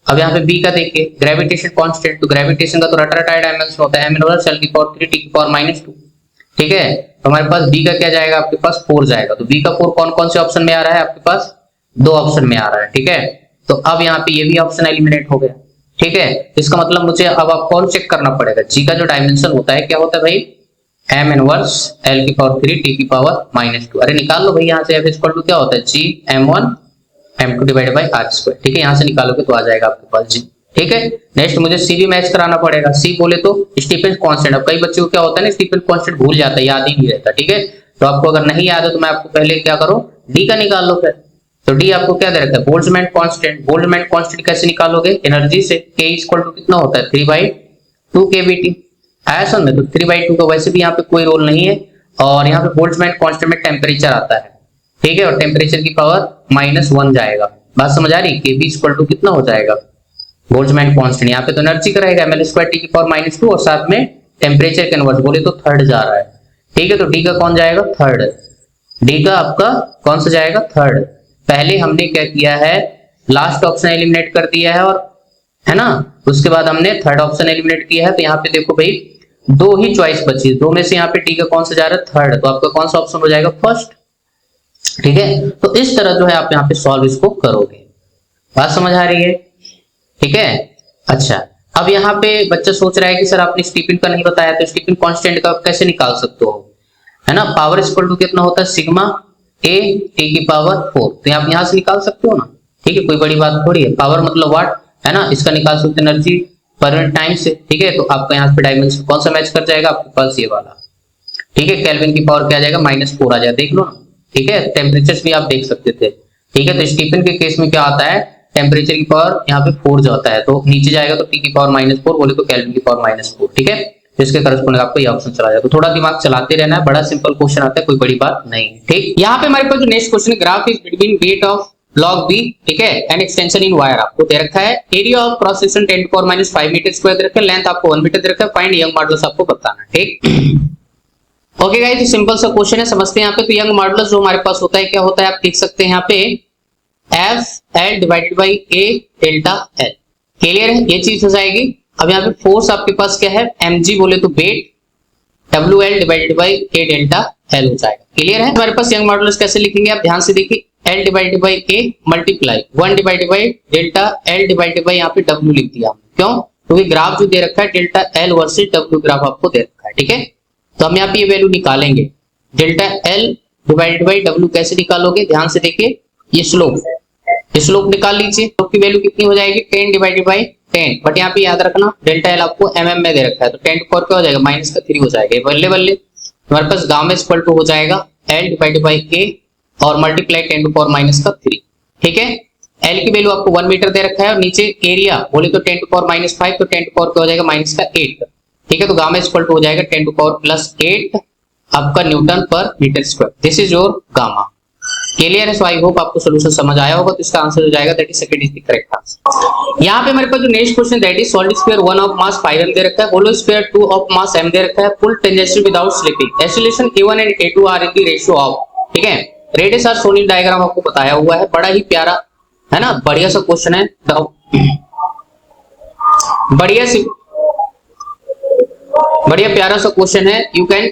अब यहाँ पे बी का देखिए, ग्रेविटेशन कांस्टेंट, तो ग्रेविटेशन का तो रटा डायमेंशन होता है m इनवर्स l की पावर 3 t की पावर -2। ठीक है, तो हमारे पास बी का क्या जाएगा आपके पास 4 जाएगा, तो बी का 4 कौन कौन से ऑप्शन में आ रहा है आपके पास, 2 ऑप्शन में आ रहा है। ठीक है, तो अब यहाँ पे ये भी ऑप्शन एलिमिनेट हो गया। ठीक है, इसका मतलब मुझे अब आप कौन चेक करना पड़ेगा, जी का जो डायमेंशन होता है क्या होता है भाई, m इनवर्स l की पावर 3 t की पावर -2। अरे निकाल लो भाई यहाँ से, f इक्वल टू क्या होता है, g m1 m2 divided by r²। ठीक है, यहाँ से निकालोगे तो आ जाएगा आपके पास g। ठीक है, नेक्स्ट मुझे c भी मैच कराना पड़ेगा। c बोले तो स्टीफन कांस्टेंट, अब कई बच्चों को क्या होता है ना, स्टीफन कांस्टेंट भूल जाता है, याद ही नहीं रहता। ठीक है, तो आपको अगर नहीं याद है तो मैं आपको पहले क्या करो, d का निकाल लो फिर। तो डी आपको क्या दे रखा है, बोल्ट्जमैन कांस्टेंट। बोल्ट्जमैन कांस्टेंट कैसे निकालोगे, एनर्जी से। K इक्वल टू कितना होता है 3/2 kBT आया समझ में। तो 3/2 का वैसे भी यहाँ पे कोई रोल नहीं है, और यहाँ पे बोल्ट्जमैन कांस्टेंट में टेम्परेचर आता है, ठीक है, और टेम्परेचर की पावर -1 जाएगा। बात समझ आ रही, Kb इक्वल टू कितना हो जाएगा बोल्ट्जमैन कांस्टेंट, यहाँ पे तो एनर्जी का रहेगा ml² T की पावर -2 और साथ में टेम्परेचर के इनवर्स बोले तो थर्ड जा रहा है, ठीक है। तो डी का कौन जाएगा, थर्ड। डी का आपका कौन सा जाएगा, थर्ड। पहले हमने क्या किया है, लास्ट ऑप्शन एलिमिनेट कर दिया है, और है ना, उसके बाद हमने थर्ड ऑप्शन एलिमिनेट किया है। तो यहाँ पे देखो भाई दो ही चॉइस बची, दो में से यहाँ पे डी का कौन सा जा रहा है, थर्ड। तो आपका कौन सा ऑप्शन हो जाएगा, फर्स्ट, ठीक है। तो इस तरह जो है आप यहाँ पे सॉल्व इसको करोगे। बात समझ आ रही है, ठीक है। अच्छा, अब यहाँ पे बच्चा सोच रहा है कि सर आपने स्टीफन का नहीं बताया, तो स्टीफन कांस्टेंट का कैसे निकाल सकते हो, है ना। पावर इक्वल टू कितना होता है, सिग्मा A T की पावर 4। तो आप यहाँ से निकाल सकते हो ना, ठीक है, कोई बड़ी बात थोड़ी है। पावर मतलब वाट, है ना, इसका निकाल सकते एनर्जी पर यूनिट टाइम से, ठीक है। तो आपका यहाँ पे डायमेंशन कौन सा मैच कर जाएगा, आपके पास ये वाला, ठीक है। केल्विन की पावर क्या आ जाएगा, -4 आ जाएगा, देख लो ना, ठीक है। टेम्परेचर भी आप देख सकते थे, ठीक है। तो स्टीफन के केस में क्या आता है, टेम्परेचर की पावर यहाँ पे 4 जाता है, तो नीचे जाएगा तो T की पावर -4 बोले तो केल्विन की पावर -4, ठीक है। तो इसके करस्पॉन्डिंग आपको ये ऑप्शन चला जाएगा। तो थोड़ा दिमाग चलाते रहना है, बड़ा सिंपल क्वेश्चन आता है, कोई बड़ी बात नहीं, ठीक। यहाँ पे हमारे पास जो नेक्स्ट क्वेश्चन है, graph is between weight of log b, ठीक है, एंड एक्सटेंशन इन वायर आपको दे रखा है। Area of cross section 10⁻⁵ metre square दे रखा है, लेंथ आपको 1 मीटर दे रखा है, फाइंड यंग मॉडुलस आपको बताना है, ठीक। ओके गाइस, सिंपल सा क्वेश्चन है, समझते हैं यहाँ पे। तो यंग मॉडुलस जो हमारे पास होता है, क्या होता है आप देख सकते हैं यहाँ पे, FL divided by A delta L, clear है, ये चीज हो जाएगी। अब यहाँ पे फोर्स आपके पास क्या है, mg बोले तो weight, WL divided by A delta L हो जाएगा, क्लियर है। हमारे पास यंग मॉडुलस कैसे लिखेंगे, आप ध्यान से देखिए, L divided by A multiply 1 divided by delta L divided by यहाँ पे W लिख दिया हमने, क्यों, क्योंकि ग्राफ जो दे रखा है delta L versus W graph आपको दे रखा है, ठीक है। तो हम यहाँ पे ये वैल्यू निकालेंगे, delta L divided by W कैसे निकालोगे, ध्यान से देखिए, ये स्लोप निकाल लीजिए। स्लोप की वैल्यू कितनी हो जाएगी, 10 डिवाइडेड बाई 10, बट यहाँ पे याद रखना डेल्टा L आपको mm में दे रखा है, तो 10 4 क्या हो जाएगा, -3 हो जाएगा, बल्ले बल्ले। हमारे पास गामा इक्वल टू हो जाएगा L डिवाइडेड बाई A और मल्टीप्लाई 10⁻⁻3, ठीक है। L की वैल्यू आपको 1 मीटर दे रखा है, और नीचे एरिया बोले तो 10⁻⁵, तो 10 4 क्या हो जाएगा, -8, ठीक है। तो गामा इक्वल टू हो जाएगा 10⁻+8 आपका Newton per metre square, this is your gamma, clear है। सो आई होप आपको सॉल्यूशन समझ आया होगा। तो इसका आंसर हो जाएगा, that is second is the correct answer. यहाँ पे हमारे पास जो next question, that is solid sphere 1 of mass 5m दे रखा है, hollow sphere 2 of mass m दे रखा है, full tangential without slipping, acceleration a1 and a2 are in the ratio of, ठीक है। Radius are shown in diagram आपको बताया हुआ है, बड़ा ही प्यारा है ना, बढ़िया सा क्वेश्चन है, बढ़िया प्यारा सा क्वेश्चन है, यू कैन,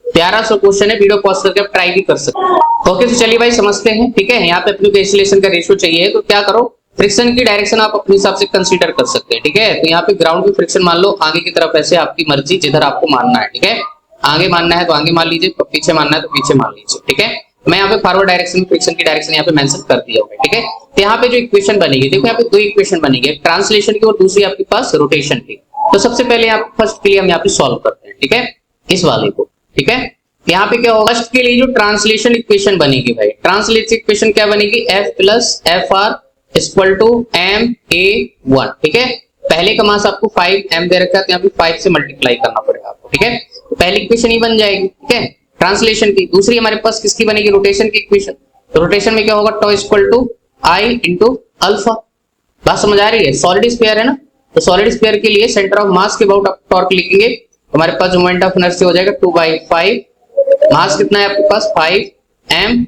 प्यारा सा क्वेश्चन है, वीडियो पॉज करके आप ट्राई भी कर सकते हैं। ओके, तो चलिए भाई समझते हैं, ठीक है। यहाँ पे अपने को एक्सीलरेशन का रेशियो चाहिए, तो क्या करो, फ्रिक्शन की डायरेक्शन आप अपने हिसाब से कंसीडर कर सकते हैं, ठीक है। तो यहाँ पे ग्राउंड की फ्रिक्शन मान लो, आगे की तरफ ऐसे आपकी मर्जी, जिधर आपको मानना है, ठीक है। आगे मानना है तो आगे मान लीजिए, पीछे मानना है तो पीछे मान लीजिए, ठीक है। मैं यहाँ पे फॉरवर्ड डायरेक्शन में फ्रिक्शन की डायरेक्शन यहाँ पे मेंशन कर दिया होगा, ठीक है। तो यहाँ पे जो इक्वेशन बनेगी, देखो यहाँ पे दो इक्वेशन बनेगी, एक ट्रांसलेशन की और दूसरी आपके पास रोटेशन की। तो सबसे पहले यहाँ फर्स्ट के लिए हम यहाँ पे सॉल्व करते हैं, ठीक है, इस वाले को, ठीक है। यहाँ पे क्या होगा, फर्स्ट के लिए जो ट्रांसलेशन इक्वेशन बनेगी भाई, ट्रांसलेशन इक्वेशन क्या बनेगी, F plus FR equal to MA1, ठीक है। पहले का मास आपको 5m दे रखा है, तो यहाँ पे 5 से मल्टीप्लाई करना पड़ेगा आपको, ठीक है। तो पहली इक्वेशन ही बन जाएगी, ठीक है, ट्रांसलेशन की। दूसरी हमारे पास किसकी बनेगी, रोटेशन की इक्वेशन। तो रोटेशन में क्या होगा, tau equal to I into alpha. बात समझ आ रही है, सॉलिड स्फीयर है ना, तो सॉलिड स्फीयर के लिए सेंटर ऑफ मास के अबाउट आप टॉर्क लिखेंगे, हमारे पास जो मोमेंट ऑफ इनर्शिया हो जाएगा 2/5, मास कितना है आपके पास 5m,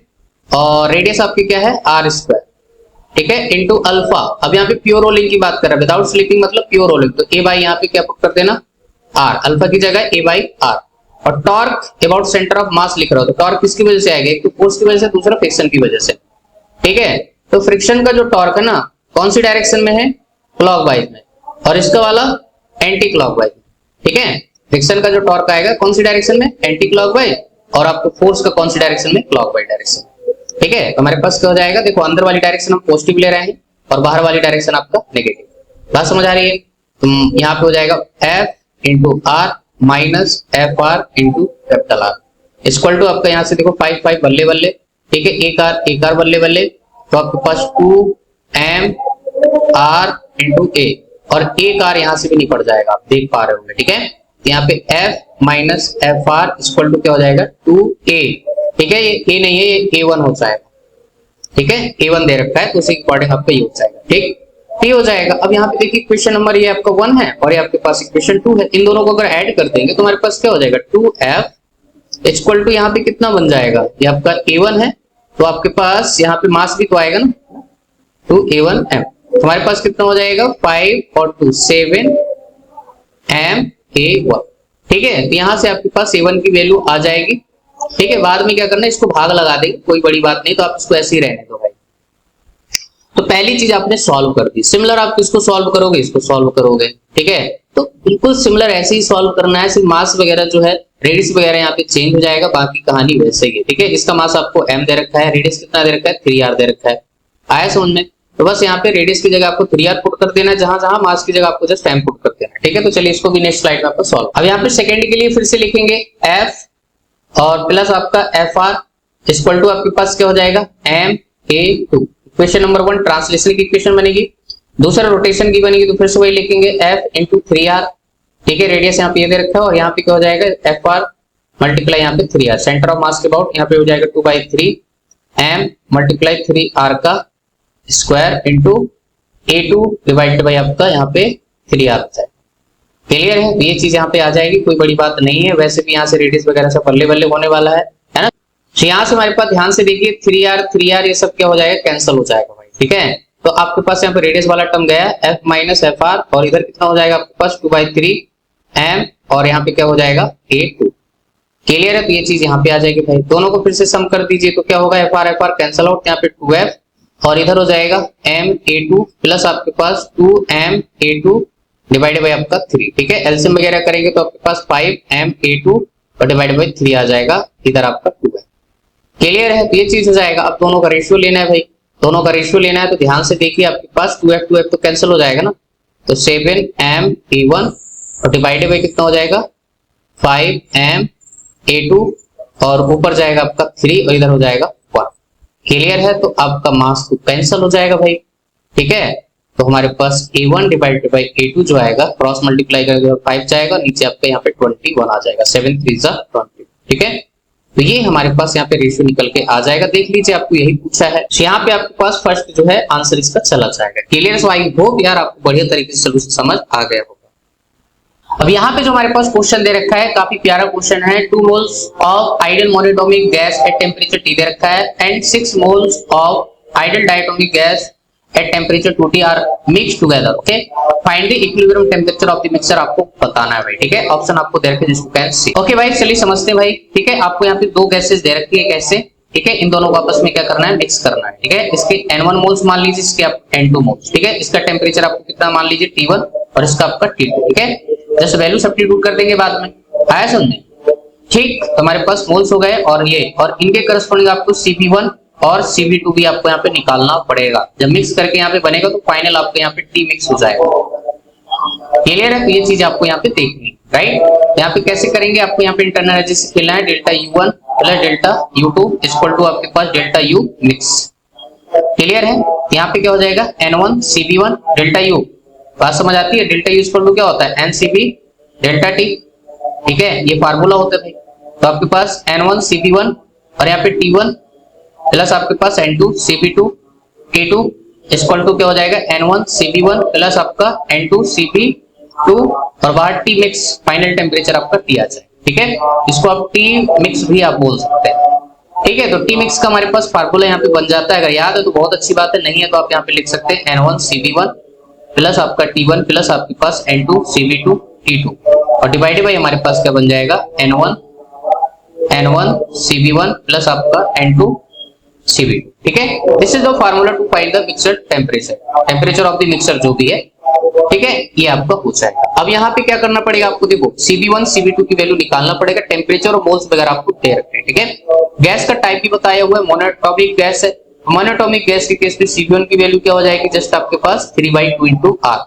और रेडियस आपकी क्या है r², ठीक है, इंटू अल्फा। अब यहाँ पे प्योर रोलिंग की बात कर रहे हैं, विदाउट स्लिपिंग मतलब प्योर रोलिंग, तो a बाई यहाँ पे क्या कर देना r, अल्फा की जगह a बाई r। और torque about centre of mass लिख रहा हो, तो टॉर्क किसकी वजह से आएगा, एक तो फोर्स की वजह से, दूसरा फ्रिक्शन की वजह से, ठीक है। तो फ्रिक्शन का जो टॉर्क है ना, कौन सी डायरेक्शन में है, क्लॉकवाइज में, और इसका वाला एंटी क्लॉकवाइज, ठीक है। फ्रिक्शन का जो टॉर्क आएगा कौन सी डायरेक्शन में, एंटी क्लॉकवाइज, और आपको फोर्स का कौन सी डायरेक्शन में, क्लॉकवाइज डायरेक्शन, ठीक है। तो हमारे पास क्या हो जाएगा, देखो अंदर वाली डायरेक्शन हम पॉजिटिव ले रहे हैं और बाहर वाली डायरेक्शन आपका नेगेटिव। बात समझ आ रही है, तो यहाँ पे हो जाएगा F into R minus FR into capital R equal to आपका यहाँ से देखो 5 5 बल्ले बल्ले, ठीक है, एक आर बल्ले बल्ले, तो आपके पास 2mr इंटू ए, और एक आर यहां से भी निकल जाएगा, आप देख पा रहे होंगे। ठीक है, यहाँ पे f minus F R equal to क्या हो जाएगा 2a। ठीक है, ये a नहीं है, ये a1 हो जाएगा। ठीक है, a1 दे रखा है तो उसी के अकॉर्डिंग आपका ये हो जाएगा। ठीक, ये हो जाएगा। अब यहाँ पे देखिए क्वेश्चन नंबर ये आपका 1 है और ये आपके पास इक्वेशन 2 है। इन दोनों को अगर ऐड कर देंगे तो हमारे पास क्या हो जाएगा 2f इक्वल टू यहाँ पे कितना बन जाएगा, ये आपका a1 है तो आपके पास यहाँ पे मास भी तो आएगा ना 2a1m, तो हमारे पास कितना हो जाएगा 5 और 2 7 ma1। ठीक है, तो यहाँ से आपके पास a1 की वैल्यू आ जाएगी। ठीक है, बाद में क्या करना है, इसको भाग लगा देंगे, कोई बड़ी बात नहीं, तो आप इसको ऐसे ही रहने दो भाई। तो पहली चीज आपने सॉल्व कर दी। सिमिलर आप किसको सॉल्व करोगे, इसको सॉल्व करोगे। ठीक है, तो बिल्कुल सिमिलर ऐसे ही सॉल्व करना है, सिर्फ मास वगैरह जो है रेडियस वगैरह यहाँ पे चेंज हो जाएगा, बाकी कहानी वैसे ही है। ठीक है, इसका मास आपको m दे रखा है, रेडियस कितना दे रखा है 3r दे रखा है। आया समझ में? तो बस यहाँ पे रेडियस की जगह आपको 3r पुट कर देना है, जहां जहां मास की जगह आपको जस्ट m पुट कर देना है। ठीक है, तो चलिए इसको भी नेक्स्ट स्लाइड में आपको सॉल्व। अब यहाँ पे सेकंड के लिए फिर से लिखेंगे f और प्लस आपका fr इक्वल टू आपके पास क्या हो जाएगा ma2। क्वेश्चन नंबर 1 ट्रांसलेशन की इक्वेशन बनेगी, दूसरा रोटेशन की बनेगी, तो फिर से वही लिखेंगे f इंटू 3r। ठीक है, रेडियस यहाँ पे ये दे रखा है और यहाँ पे क्या हो जाएगा fr मल्टीप्लाई यहाँ पे 3r, सेंटर ऑफ मास के अबाउट यहाँ पे हो जाएगा 2/3 m मल्टीप्लाई 3r का square into a2 divided by आपका यहाँ पे 3r होता है। क्लियर है? ये चीज यहाँ पे आ जाएगी, कोई बड़ी बात नहीं है। वैसे भी यहाँ से रेडियस वगैरह सब बल्ले बल्ले होने वाला है ना। तो यहाँ से हमारे पास ध्यान से देखिए 3r ये सब क्या हो जाएगा, कैंसिल हो जाएगा भाई। ठीक है, तो आपके पास यहाँ पे रेडियस वाला टर्म गया f माइनस एफ आर, और इधर कितना हो जाएगा आपके पास 2/3 m, और यहाँ पे क्या हो जाएगा a2। क्लियर है? तो ये चीज यहाँ पे आ जाएगी भाई। दोनों को फिर से सम कर दीजिए तो क्या होगा, एफ आर कैंसिल आउट, यहाँ पे 2f और इधर हो जाएगा ma2 प्लस आपके पास 2ma2 डिवाइडेड बाय आपका 3। ठीक है, एलसीएम वगैरह करेंगे तो आपके पास 5ma2 और डिवाइडेड बाय 3 आ जाएगा, इधर आपका 2 है। क्लियर है? तो ये चीज हो जाएगा। अब दोनों का रेशियो लेना है भाई, दोनों का रेशियो लेना है तो ध्यान से देखिए, आपके पास 2f तो कैंसिल हो जाएगा ना, तो 7ma1 और डिवाइडेड बाय कितना हो जाएगा 5ma2 और ऊपर जाएगा आपका 3 और इधर हो जाएगा 1। क्लियर है? तो आपका मास तो कैंसिल हो जाएगा भाई। ठीक है, तो हमारे पास a1 डिवाइडेड बाय a2 जो आएगा, क्रॉस मल्टीप्लाई करके 5 जाएगा, नीचे आपका यहाँ पे 21 आ जाएगा, 7 3 20। ठीक है, तो ये हमारे पास यहाँ पे रेशियो निकल के आ जाएगा। देख लीजिए, आपको यही पूछा है, तो यहाँ पे आपके पास फर्स्ट जो है आंसर इसका चला जाएगा। क्लियर? सो आई होप यार आपको बढ़िया तरीके से सोल्यूशन समझ आ गया होगा। अब यहाँ पे जो हमारे पास क्वेश्चन दे रखा है, काफी प्यारा क्वेश्चन है। 2 moles of ideal monoatomic gas at temperature T दे रखा है and 6 moles of ideal diatomic gas at temperature 2T are mix together. Okay, find the equilibrium temperature of the mixture आपको बताना है भाई। ठीक है, ऑप्शन आपको दे रखे हैं जिसको कैन सी। ओके भाई, चलिए समझते हैं भाई। ठीक है, आपको यहाँ पे 2 गैसेस दे रखी है कैसे। ठीक है, इन दोनों को आपस में क्या करना है, मिक्स करना है। ठीक है, इसके N1 मोल्स मान लीजिए, इसके आप N2 मोल्स। ठीक है, इसका टेम्परेचर आपको कितना मान लीजिए T1 और इसका आपका T2। ठीक है, जस्ट वैल्यू सब्स्टिट्यूट कर देंगे बाद में। आया समझे? ठीक, तो हमारे पास मोल्स हो गए और ये, और इनके करस्पॉन्डिंग आपको Cp1 और Cp2 भी आपको यहाँ पे निकालना पड़ेगा। जब मिक्स करके यहाँ पे बनेगा तो फाइनल आपको यहाँ पे T मिक्स हो जाएगा। क्लियर है? तो ये चीज आपको यहाँ पे देखनी, राइट। यहाँ पे कैसे करेंगे, आपको यहाँ पे इंटरनल एनर्जी से खेलना है, delta U1 plus delta U2 equal to आपके पास डेल्टा U मिक्स। क्लियर है? यहाँ पे क्या हो जाएगा N1 Cp1 डेल्टा U, बात समझ आती है। डेल्टा U इक्वल टू क्या होता है NCp डेल्टा T। ठीक है, ये फार्मूला होता है भाई। तो आपके पास N1 Cp1 और यहाँ पे T1 प्लस आपके पास N2 Cp2 T2 equal to क्या हो जाएगा N1 Cp1 प्लस आपका N2 Cp2 और बाहर T मिक्स, फाइनल टेम्परेचर आपका T आ जाए। ठीक है, इसको आप T मिक्स भी आप बोल सकते हैं। ठीक है, तो T मिक्स का हमारे पास फार्मूला यहाँ पे बन जाता है। अगर याद है तो बहुत अच्छी बात है, नहीं है तो आप यहाँ पे लिख सकते हैं N1 Cp1 प्लस आपका T1 प्लस आपके पास N2 Cp2 T2 और डिवाइडेड बाय हमारे पास क्या बन जाएगा N1 Cp1 प्लस आपका N2 Cp2। ठीक है, this is the formula to find the mixture temperature of the mixture जो भी है। ठीक है, ये आपका हो जाएगा। अब यहाँ पे क्या करना पड़ेगा आपको, देखो Cp1 Cp2 की वैल्यू निकालना पड़ेगा, टेम्परेचर और मोल्स वगैरह आपको दे रखते हैं। ठीक है, गैस का टाइप भी बताया हुआ है, मोनोटोमिक गैस है। मोनोटोमिक गैस के केस में Cp1 की वैल्यू क्या हो जाएगी, जस्ट आपके पास 3/2 into R।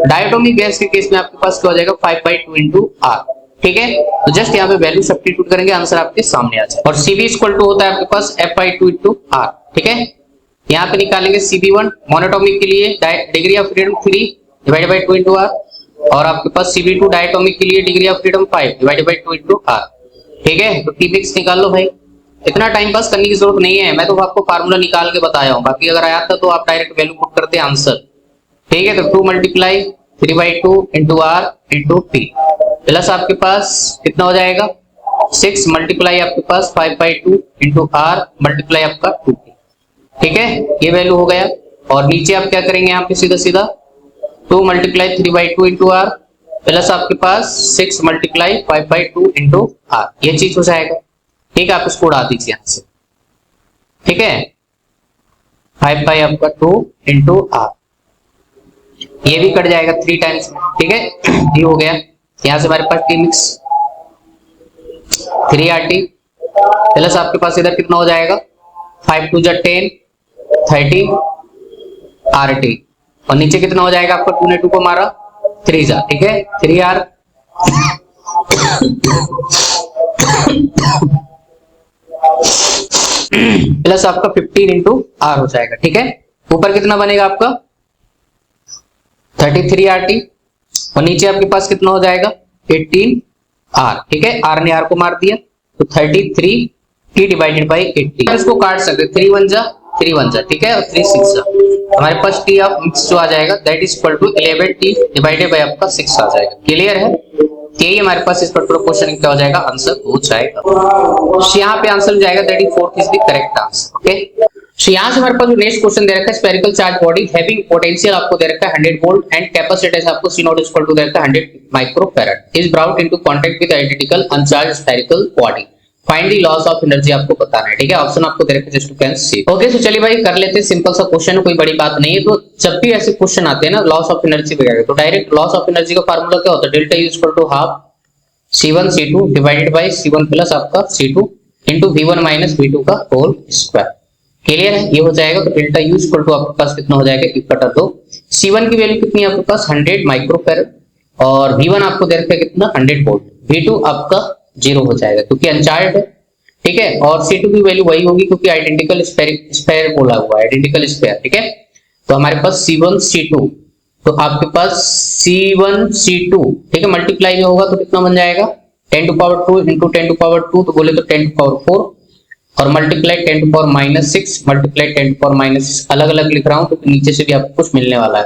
डायटोमिक गैस के केस में आपके पास क्या हो जाएगा 5/2 into R। ठीक है, तो जस्ट यहाँ पे वैल्यू सब्स्टिट्यूट करेंगे, आंसर आपके सामने आ जाए। और Cv इक्वल टू होता है आपके पास F/2 into R। ठीक है, यहाँ पे निकालेंगे CB1 मोनोटॉमिक के लिए degree of freedom 3 divided by 2 into R, और आपके पास CB2 डायटोमिक के लिए degree of freedom 5 divided by 2 into R. ठीक है, तो T फिक्स निकाल लो भाई, इतना टाइम पास करने की जरूरत नहीं है, मैं तो आपको फार्मूला निकाल के बताया हूँ, बाकी अगर आया था तो आप डायरेक्ट वैल्यू पुट करते आंसर। ठीक है, तो 2 multiply 3/2 into R into T plus आपके पास कितना हो जाएगा 6 मल्टीप्लाई आपके पास 5/2 इंटू आर मल्टीप्लाई आपका 2T। ठीक है, ये वैल्यू हो गया, और नीचे आप क्या करेंगे यहाँ पे सीधा सीधा 2 मल्टीप्लाई 3/2 इंटू आर प्लस आपके पास 6 मल्टीप्लाई 5/2 इंटू आर, ये चीज हो जाएगा। ठीक है, आप इसको उड़ा दीजिए यहां से। ठीक है, 5 आपका 2 इंटू आर, ये भी कट जाएगा 3 टाइम्स। ठीक है, ये हो गया, यहां से हमारे पास T मिक्स 3RT प्लस आपके पास इधर कितना हो जाएगा 5 2 10 30 RT, और नीचे कितना हो जाएगा आपका 2 ने 2 को मारा 3 जा। ठीक है, 3R प्लस आपका 15 इंटू R हो जाएगा। ठीक है, ऊपर कितना बनेगा आपका 33RT, और नीचे आपके पास कितना हो जाएगा 18R। ठीक है, R ने R को मार दिया तो 33T डिवाइडेड बाई 80, इसको काट सकते 3 1 जा 3 1 जा। ठीक है, और 3 6 जा, हमारे पास T ऑफ मिक्स जो आ जाएगा that is equal to 11T divided by आपका 6 आ जाएगा। क्लियर है, यही हमारे पास इस पर्टिकुलर क्वेश्चन क्या हो जाएगा आंसर हो जाएगा। तो यहाँ पे आंसर हो जाएगा that is 4th is the correct answer. Okay, तो यहाँ से हमारे पास जो नेक्स्ट क्वेश्चन दे रखा है spherical charge body having potential आपको दे रखा है 100 वोल्ट एंड कैपेसिटेंस आपको C नॉट इक्वल टू दे रखा है 100 microfarad is brought into contact with identical अनचार्ज spherical body, find the loss of energy आपको बताना है। ठीक है, ऑप्शन आपको दे रखे just you can see. Okay, तो चलिए भाई कर लेते हैं, सिंपल सा क्वेश्चन है, कोई बड़ी बात नहीं है। तो जब भी ऐसे क्वेश्चन आते हैं ना लॉस ऑफ एनर्जी वगैरह, तो डायरेक्ट लॉस ऑफ एनर्जी का फार्मूला क्या होता है delta U equal to half C1 C2 divided by C1 plus आपका C2 into V1 minus V2 का होल स्क्वायर। क्लियर है, ये हो जाएगा, तो डेल्टा यू इक्वल टू आपके पास कितना हो जाएगा 1/2। C1 की वैल्यू कितनी है आपके पास 100 माइक्रोफैराड, और V1 आपको दे रखा है कितना 100 वोल्ट, V2 आपका 0 हो जाएगा क्योंकि अनचार्ज है। ठीक है, और C2 की वैल्यू वही होगी क्योंकि आइडेंटिकल स्फेयर बोला हुआ है, आइडेंटिकल स्फेयर। ठीक है, तो हमारे पास C1 C2, तो आपके पास C1 C2 ठीक है मल्टीप्लाई में होगा तो कितना बन जाएगा 10 to power 2 into 10 to power 2, तो बोले तो 10 टू पावर 4, और multiply 10 to power -6 multiply 10 to power -6, अलग अलग लिख रहा हूं तो नीचे से भी आपको कुछ मिलने वाला है।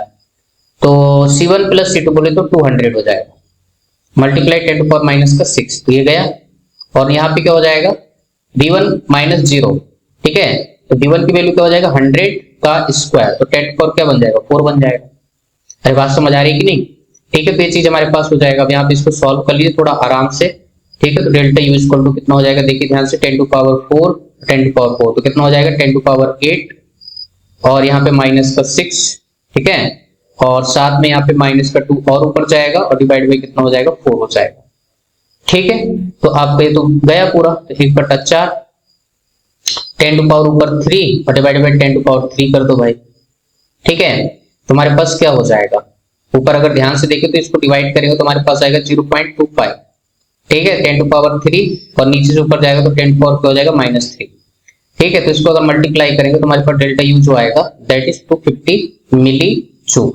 तो C1 प्लस C2 बोले तो 200 हो जाएगा, मल्टीप्लाई 10 टू पावर -6, तो ये गया, और यहाँ पे क्या हो जाएगा V1 -0। ठीक है, तो V1 की वैल्यू क्या हो जाएगा 100 का स्क्वायर, तो 10 टू पावर क्या बन जाएगा 4 बन जाएगा। अरे बात समझ आ रही है कि नहीं। ठीक है, तो ये चीज हमारे पास हो जाएगा। अब यहाँ पे इसको सॉल्व कर लीजिए थोड़ा आराम से। ठीक है, तो डेल्टा यू इक्वल टू कितना हो जाएगा देखिए ध्यान से 10 टू पावर 4 10 टू पावर 4, तो कितना हो जाएगा 10 टू पावर 8, और यहाँ पे -6। ठीक है, और साथ में यहाँ पे -2 और ऊपर जाएगा, और डिवाइड बाई कितना हो जाएगा 4 हो जाएगा। ठीक है, तो आपका ये तो गया पूरा, तो 1/4 10 टू पावर ऊपर 3 और डिवाइड बाई 10 टू पावर 3 कर दो भाई। ठीक है, तुम्हारे पास क्या हो जाएगा ऊपर अगर ध्यान से देखें तो इसको डिवाइड करेंगे तो हमारे पास आएगा 0.25। ठीक है, 10 टू पावर 3, और नीचे से ऊपर जाएगा तो 10 टू पावर क्या हो जाएगा -3। ठीक है, तो इसको अगर मल्टीप्लाई करेंगे तो हमारे पास डेल्टा यू जो आएगा दैट इज 250 मिली जूल।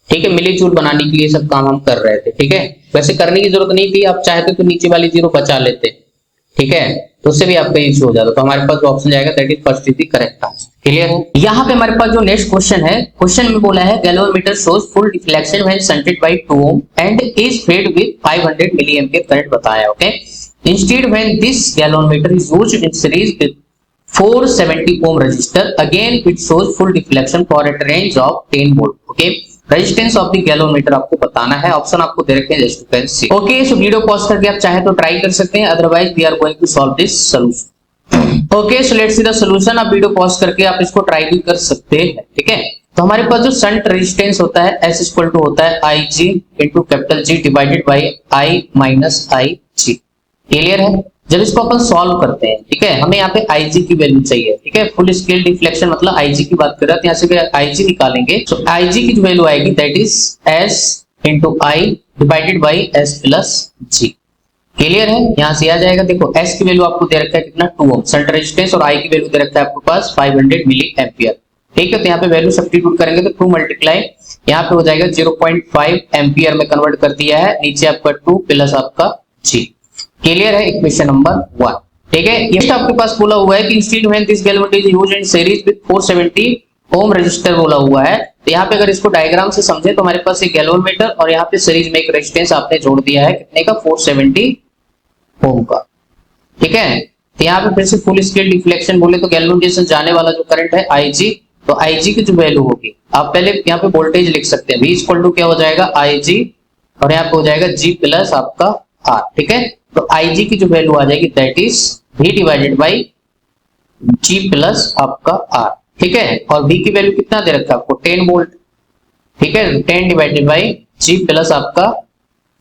ठीक है, मिली जूल बनाने के लिए सब काम हम कर रहे थे। ठीक है, वैसे करने की जरूरत नहीं थी, आप चाहते तो नीचे वाली जीरो बचा लेते। ठीक है, तो उससे भी आपका इशू हो जाता, तो हमारे पास ऑप्शन जाएगा that is first is the correct answer. Clear है। यहाँ पे हमारे पास जो नेक्स्ट क्वेश्चन है, क्वेश्चन में बोला है galvanometer shows full deflection when shunted by 2 ohm and is fed with 500 milli ampere current बताया। Okay, instead when this galvanometer is used in series with 470 ohm resistor, again it shows full deflection for a range of 10 volt. Okay, resistance of the galvanometer आपको बताना है, ऑप्शन आपको दे रखे हैं just you can see. Okay, so video pause करके आप चाहे तो ट्राई कर सकते हैं, otherwise we are going to solve this solution. Okay, so let's see the solution. आप वीडियो पॉज करके आप इसको ट्राई भी कर सकते हैं। ठीक है, तो हमारे पास जो शंट रेजिस्टेंस होता है S इक्वल टू होता है IG into capital G divided by I minus IG। Clear है। जब इसको अपन सॉल्व करते हैं, ठीक है, हमें यहाँ पे IG की वैल्यू चाहिए। ठीक है, फुल स्केल डिफ्लेक्शन मतलब IG की बात कर रहे हैं, यहाँ से IG निकालेंगे तो IG की जो वैल्यू आएगी that is S into I divided by S plus G। Clear है, यहाँ से आ जाएगा। देखो S की वैल्यू आपको दे रखा है कितना 2 ओम शंट रेजिस्टेंस, और I की वैल्यू दे रखा है आपके पास 500 मिली एम्पियर। ठीक है। तो यहाँ पे वैल्यू सब्स्टिट्यूट करेंगे तो 2 मल्टीप्लाई यहाँ पे हो जाएगा 0.5 एम्पियर में कन्वर्ट कर दिया है, नीचे आपका 2 प्लस आपका G। क्लियर है इक्वेशन नंबर 1। ठीक है। ये आपके पास बोला हुआ है कि instead when this galvanometer is used in series with 470 ohm resistor बोला हुआ है। तो यहाँ पे अगर इसको डायग्राम से समझे तो हमारे पास एक गैल्वेनोमीटर और यहाँ पे सीरीज में एक रेजिस्टेंस आपने जोड़ दिया है, कितने का 470 ओम का। ठीक है। तो यहाँ पे फिर से फुल स्केल डिफ्लेक्शन बोले तो गैल्वेनोमीटर जाने वाला जो करंट है IG, तो IG की जो वैल्यू होगी आप पहले यहाँ पे वोल्टेज लिख सकते हैं, V इक्वल टू क्या हो जाएगा IG और यहाँ पे हो जाएगा G प्लस आपका R। ठीक है। तो IG की जो वैल्यू आ जाएगी that is V divided by G plus आपका R। ठीक है। और V की वैल्यू कितना दे रखा है आपको 10 वोल्ट। ठीक है। 10 डिवाइडेड बाई G प्लस आपका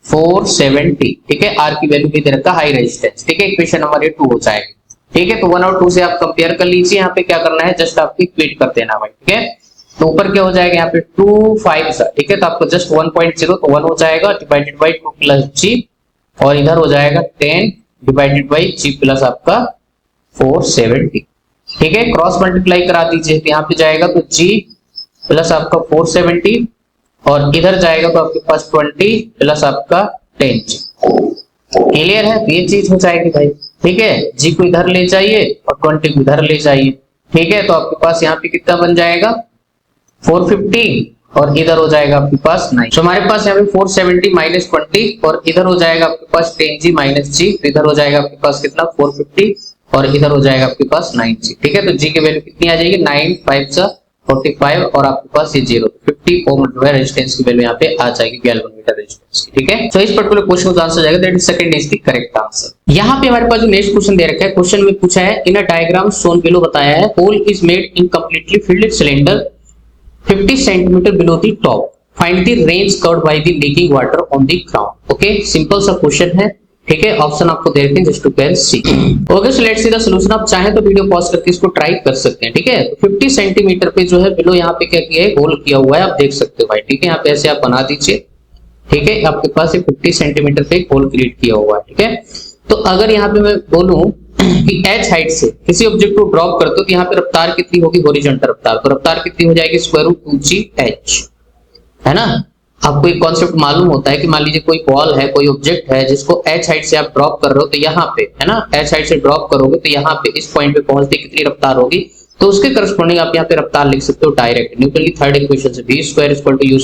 470। ठीक है। R की वैल्यू भी दे रखा हाई रेजिस्टेंस। ठीक है। इक्वेशन नंबर 2 हो जाएगी। ठीक है। तो 1 और 2 से आप कंपेयर कर लीजिए, यहाँ पे क्या करना है जस्ट आपको इक्वेट कर देना भाई। ठीक है। तो ऊपर क्या हो जाएगा यहाँ पे 2 5 ठीक है। तो आपको जस्ट 1.0 तो 1 हो जाएगा डिवाइडेड बाई 2 प्लस G और इधर हो जाएगा 10 डिवाइडेड बाई G प्लस आपका 470। ठीक है। क्रॉस मल्टीप्लाई करा दीजिए तो यहाँ पे जाएगा तो G प्लस आपका 470 और इधर जाएगा तो आपके पास 20 प्लस आपका 10G। क्लियर है। तो ये चीज हो जाएगी भाई। ठीक है। G को इधर ले जाइए और 20 को इधर ले जाइए। ठीक है। तो आपके पास यहाँ पे कितना बन जाएगा 450 और इधर हो जाएगा आपके पास 9। तो हमारे पास यहाँ पे 470 माइनस 20 और इधर हो जाएगा आपके पास 10G माइनस G। तो इधर हो जाएगा आपके पास कितना 450 और इधर हो जाएगा आपके पास 9G। ठीक है। तो G की वैल्यू कितनी आ जाएगी 9 5 45 और आपके पास ये 0 50 ओम रेजिस्टेंस की वैल्यू यहाँ पे आ जाएगी गैल्वेनोमीटर रेजिस्टेंस की। ठीक है। तो इस पर्टिकुलर क्वेश्चन का आंसर जाएगा that is second is the correct answer. यहाँ पे हमारे पास जो नेक्स्ट क्वेश्चन दे रखा है, क्वेश्चन में पूछा है in a diagram shown below बताया है hole is made in completely filled cylinder 50 centimetre below the top, find the range covered by the leaking water on the ground. Okay, simple सा क्वेश्चन है। ठीक है। ऑप्शन आपको दे रखे हैं just to can see. Okay, so let's see the solution. आप चाहे तो वीडियो पॉज करके इसको ट्राई कर सकते हैं। ठीक है। तो 50 सेंटीमीटर पे जो है बिलो यहाँ पे क्या किया है होल किया हुआ है, आप देख सकते हो भाई। ठीक है। यहाँ पे ऐसे आप बना दीजिए। ठीक है। आपके पास 50 सेंटीमीटर पे एक होल क्रिएट किया हुआ है। ठीक है। तो अगर यहाँ पे मैं बोलूं कि h हाइट से किसी ऑब्जेक्ट को ड्रॉप करते हो तो यहाँ पे रफ्तार कितनी होगी हॉरिजॉन्टल रफ्तार, तो रफ्तार कितनी हो जाएगी √2gh, है ना। आपको एक कॉन्सेप्ट मालूम होता है कि मान लीजिए कोई बॉल है, कोई ऑब्जेक्ट है जिसको h हाइट से आप ड्रॉप कर रहे हो, तो यहाँ पे है ना h हाइट से ड्रॉप करोगे तो यहाँ पे इस पॉइंट पे पहुंचते कितनी रफ्तार होगी, तो उसके करस्पॉन्डिंग आप यहाँ पे रफ्तार लिख सकते हो डायरेक्ट। न्यूटन की थर्ड इक्वेशन से v² = u² +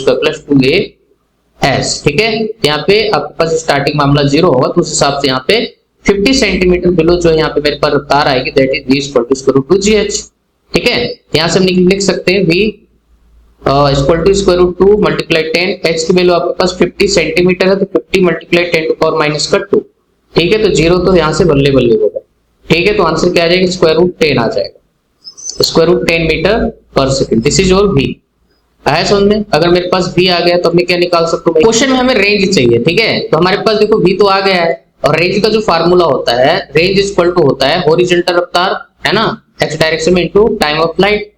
2as। ठीक है। यहाँ पे आपके पास स्टार्टिंग मामला 0 होगा तो उस हिसाब से यहाँ पे 50 सेंटीमीटर बिलो जो है यहाँ पे मेरे पास रफ्तार आएगी दैट इज v = √2gh। ठीक है। यहाँ से हम लिख सकते हैं v = √2 × 10, h की वैल्यू आपके पास 50 सेंटीमीटर है तो 50 × 10⁻²। ठीक है। तो 0 तो यहाँ से बल्ले बल्ले होगा। ठीक है। तो आंसर क्या आ जाएगा √10 आ जाएगा, √10 metre per second. This is your v। है समझ में। अगर मेरे पास v आ गया तो मैं क्या निकाल सकता हूँ, क्वेश्चन में हमें रेंज चाहिए। ठीक है। तो हमारे पास देखो v तो आ गया है और रेंज का जो फार्मूला होता है रेंज इक्वल टू होता है हॉरिजॉन्टल रफ्तार, है ना, x डायरेक्शन में इनटू टाइम ऑफ फ्लाइट।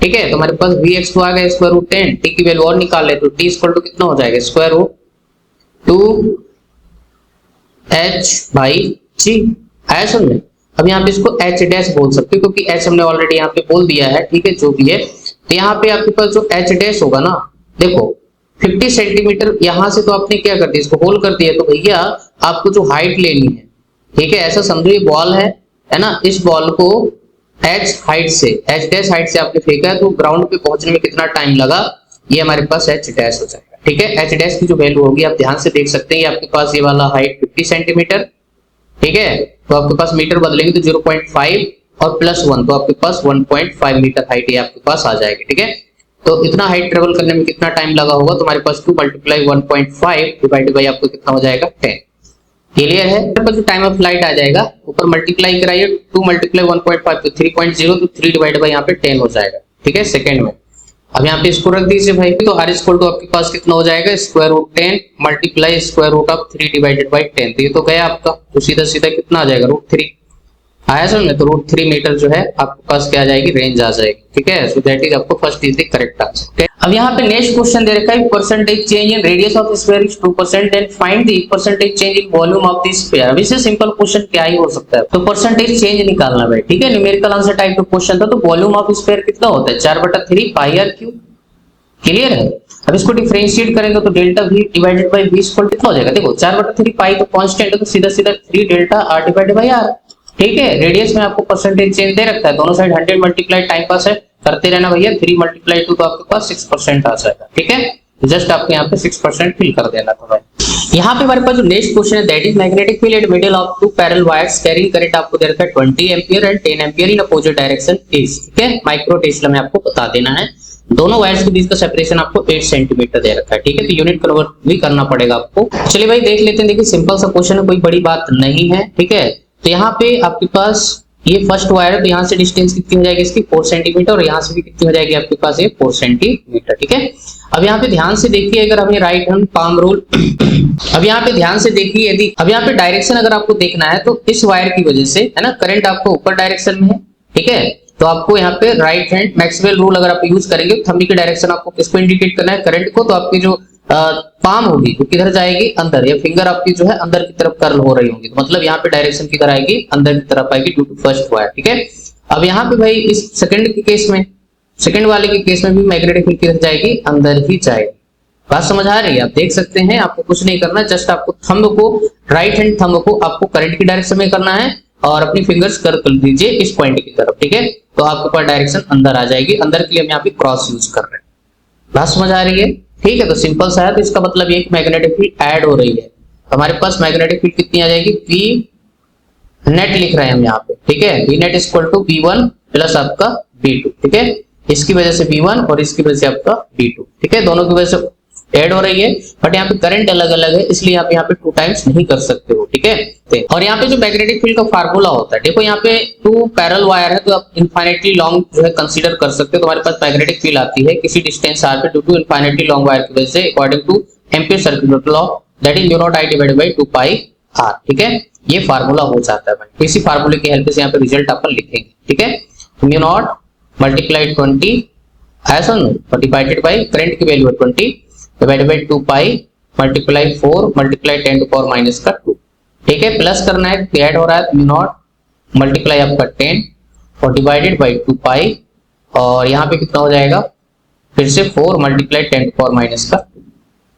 ठीक है। तो हमारे पास vx तो आ गया √10, t की वैल्यू और निकाल ले तो t इक्वल टू कितना हो जाएगा √2h/g। है समझ में। अब यहाँ पे इसको h डैश बोल सकते हो क्योंकि h हमने ऑलरेडी यहाँ पे बोल दिया है। ठीक है। जो भी है तो यहाँ पे आपके पास जो h डैश होगा ना, देखो 50 सेंटीमीटर यहाँ से तो आपने क्या कर दिया इसको होल कर दिया, तो भैया आपको जो हाइट लेनी है, ठीक है, ऐसा समझो ये बॉल है ना, इस बॉल को h हाइट से h डैश हाइट से आपने फेंका है तो ग्राउंड पे पहुंचने में कितना टाइम लगा, ये हमारे पास h डैश हो जाएगा। ठीक है। h डैश की जो वैल्यू होगी आप ध्यान से देख सकते हैं, ये आपके पास ये वाला हाइट 50 सेंटीमीटर। ठीक है। तो आपके पास मीटर बदलेंगे तो 0.5 और +1 तो आपके पास 1.5 मीटर हाइट ये आपके पास आ जाएगी। ठीक है। तो इतना हाइट ट्रेवल करने में कितना टाइम लगा होगा, तो हमारे पास 2 × 1.5 डिवाइड बाय आपको कितना हो जाएगा 10। क्लियर है। मेरे पास जो टाइम ऑफ फ्लाइट आ जाएगा ऊपर मल्टीप्लाई कराइए 2 × 1.5 तो 3.0 तो 3 डिवाइड बाय यहाँ पे 10 हो जाएगा। ठीक है, सेकंड में। अब यहाँ पे इसको रख दीजिए भाई, तो r इक्वल टू आपके पास कितना हो जाएगा √10 मल्टीप्लाई √3 डिवाइडेड बाय 10। तो ये तो गया आपका, तो सीधा सीधा कितना आ जाएगा √3 आया समझ में। तो √3 मीटर जो है आपके पास क्या आ जाएगी रेंज आ जाएगी। ठीक है। सो दैट इज आपको first is the correct answer. अब यहाँ पे नेक्स्ट क्वेश्चन दे रखा है percentage change in radius of sphere is 2% and find the percentage change in volume of the sphere. अब इससे सिंपल क्वेश्चन क्या ही हो सकता है, तो परसेंटेज चेंज निकालना भाई, ठीक है। न्यूमेरिकल आंसर टाइप का क्वेश्चन था, तो वॉल्यूम ऑफ स्फीयर कितना होता है 4/3 पाई आर क्यूब, क्लियर है। अब इसको डिफरेंशिएट करेंगे तो delta v divided by v equal कितना हो जाएगा, देखो 4/3 पाई तो कांस्टेंट है, तो सीधा सीधा 3 delta r divided by r, ठीक है। रेडियस में आपको परसेंटेज चेंज दे रखा है, दोनों साइड 100 मल्टीप्लाई टाइम पास है करते रहना भैया, 3 मल्टीप्लाई 2 तो आपके पास 6% आ जाएगा, ठीक है। जस्ट आपको यहाँ पे 6% फिल कर देना था भाई। यहाँ पे हमारे पास जो नेक्स्ट क्वेश्चन है that is magnetic field at middle of two parallel wires carrying current आपको दे रखा है 20 ampere and 10 ampere in opposite direction is, ठीक है। माइक्रो टेस्ला में आपको बता देना है, दोनों वायर्स के बीच का सेपरेशन आपको 8 सेंटीमीटर दे रखा है, ठीक है। तो यूनिट कन्वर्ट भी करना पड़ेगा आपको। चलिए भाई देख लेते हैं, देखिए सिंपल सा क्वेश्चन है, कोई बड़ी बात नहीं है, ठीक है। तो यहाँ पे आपके पास ये फर्स्ट वायर है, तो यहाँ से डिस्टेंस कितनी हो जाएगी इसकी 4 सेंटीमीटर, और यहाँ से भी कितनी हो जाएगी आपके पास ये 4 सेंटीमीटर, ठीक है। अब यहाँ पे ध्यान से देखिए, अगर हमें राइट हैंड पाम रूल अब यहाँ पे ध्यान से देखिए, यदि अब यहाँ पे डायरेक्शन अगर आपको देखना है तो इस वायर की वजह से है ना, करंट आपको ऊपर डायरेक्शन में है, ठीक है। तो आपको यहाँ पे राइट हैंड मैक्सवेल रूल अगर आप यूज करेंगे, थंबी की डायरेक्शन आपको किसको इंडिकेट करना है, करंट को, तो आपकी जो पाम होगी वो किधर जाएगी, अंदर, या फिंगर आपकी जो है अंदर की तरफ कर्ल हो रही होगी, तो मतलब यहाँ पे डायरेक्शन किधर आएगी, अंदर की तरफ आएगी ड्यू टू फर्स्ट वायर, ठीक है। अब यहाँ पे भाई इस सेकंड के केस में, सेकंड वाले के केस में भी मैग्नेटिक फील्ड किधर जाएगी, अंदर ही जाएगी। बात समझ आ रही है, आप देख सकते हैं, आपको कुछ नहीं करना, जस्ट आपको थंब को, राइट हैंड थंब को आपको करंट की डायरेक्शन में करना है और अपनी फिंगर्स कर्ल कर दीजिए इस पॉइंट की तरफ, ठीक है। तो आपके पास डायरेक्शन अंदर आ जाएगी, अंदर के लिए हम यहाँ पे क्रॉस यूज कर रहे हैं। बात समझ आ रही है, ठीक है। तो सिंपल सा है, तो इसका मतलब ये मैग्नेटिक फील्ड ऐड हो रही है, हमारे पास मैग्नेटिक फील्ड कितनी आ जाएगी, P नेट लिख रहे हैं हम यहाँ पे, ठीक है। P net equal to V1 plus आपका V2, ठीक है। इसकी वजह से V1 और इसकी वजह से आपका V2, ठीक है, दोनों की वजह से ऐड हो रही है, बट यहाँ पे करंट अलग अलग है, इसलिए आप यहाँ पे 2 टाइम्स नहीं कर सकते हो, ठीक है। और यहाँ पे जो मैग्नेटिक फील्ड का फार्मूला होता है, देखो यहाँ पे 2 पैरेलल वायर है, तो आप इनफाइनाइटली लॉन्ग जो है कंसीडर कर सकते हो, तो हमारे पास मैग्नेटिक फील्ड आती है किसी डिस्टेंस r पे due to infinitely long wire की वजह से, according to ampere circular law that is mu naught I divided by 2 pi r, ठीक है। ये फार्मूला हो जाता है भाई, इसी फार्मूले की हेल्प से यहाँ पे रिजल्ट अपन लिखेंगे, ठीक है। म्यू नॉट मल्टीप्लाई 20 ऐसा नहीं डिवाइडेड बाय करंट की वैल्यू है 20 divided by 2 pi multiply 4 multiply 10 to power minus का 2, ठीक है। प्लस करना है, ऐड हो रहा है, म्यू नॉट मल्टीप्लाई आपका 10 और डिवाइडेड बाय 2 पाई, और यहाँ पे कितना हो जाएगा फिर से 4 मल्टीप्लाई 10 टू पावर माइनस का 2,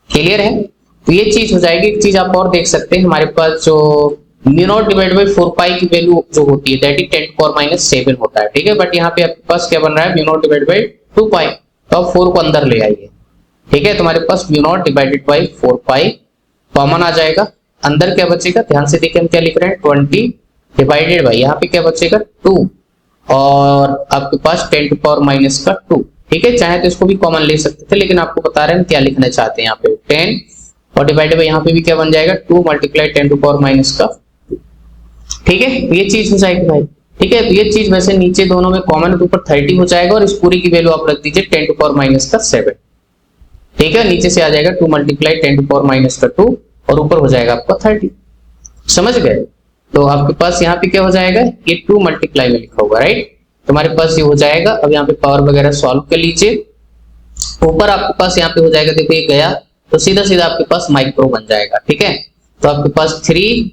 क्लियर है। तो ये चीज हो जाएगी। एक चीज आप और देख सकते हैं, हमारे पास जो mu naught divide by 4 pi की वैल्यू जो होती है that is 10 to power minus 7 होता है, ठीक है। बट यहाँ पे आपके पास क्या बन रहा है, म्यू नॉट डिवाइड बाय 2 पाई, तो आप 4 को अंदर ले आइए, ठीक है। तुम्हारे पास mu naught divided by 4 pi common आ जाएगा, अंदर क्या बचेगा, ध्यान से देखिए हम क्या लिख रहे हैं, 20 डिवाइडेड बाय यहाँ पे क्या बचेगा 2 और आपके पास 10 टू पावर माइनस का 2, ठीक है। चाहे तो इसको भी कॉमन ले सकते थे, लेकिन आपको बता रहे हैं क्या लिखना चाहते हैं, यहाँ पे 10 और डिवाइडेड बाय यहाँ पे भी क्या बन जाएगा 2 मल्टीप्लाई 10 टू पावर माइनस का 2, ठीक है। ये चीज हो जाएगी भाई, ठीक है। तो ये चीज वैसे नीचे दोनों में कॉमन है, तो ऊपर 30 हो जाएगा, और इस पूरी की वैल्यू आप रख दीजिए 10 टू पावर माइनस का 7, ठीक है। नीचे से आ जाएगा 2 मल्टीप्लाई 10 टू पावर माइनस का 2 और ऊपर हो जाएगा आपका 30, समझ गए। तो आपके पास यहाँ पे क्या हो जाएगा, ये 2 मल्टीप्लाई में लिखा होगा, राइट। तुम्हारे पास ये हो जाएगा। अब यहाँ पे पावर वगैरह सॉल्व कर लीजिए, ऊपर आपके पास यहाँ पे हो जाएगा, देखो ये गया तो सीधा सीधा आपके पास माइक्रो बन जाएगा, ठीक है। तो आपके पास 3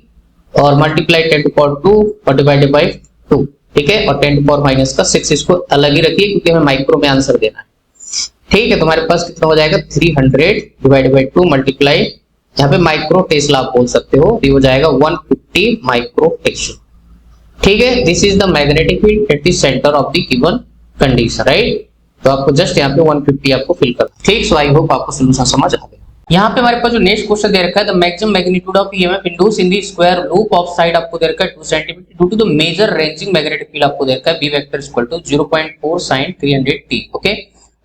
और मल्टीप्लाई 10 टू पावर 2 और डिवाइडेड बाय 2, ठीक है। और 10 टू पावर माइनस का 6 इसको अलग ही रखिए, क्योंकि हमें माइक्रो में आंसर देना है, ठीक है। तुम्हारे पास कितना हो जाएगा 300 डिवाइडेड बाय 2 मल्टीप्लाई, यहाँ पे माइक्रो टेस्ला आप बोल सकते हो, ये हो जाएगा 150 माइक्रो टेस्ला, ठीक है। This is the magnetic field at the centre of the given condition, right. तो आपको जस्ट यहाँ पे 150 आपको फिल करना, ठीक। सो आई होप आपको सॉल्यूशन समझ आ गया। यहाँ पे हमारे पास जो नेक्स्ट क्वेश्चन दे रखा है, the maximum magnitude of EMF induced in the square loop of side आपको दे रखा है 2 centimetre due to the major ranging magnetic field आपको दे रखा है B vector equal to 0.4 sin 300t, okay,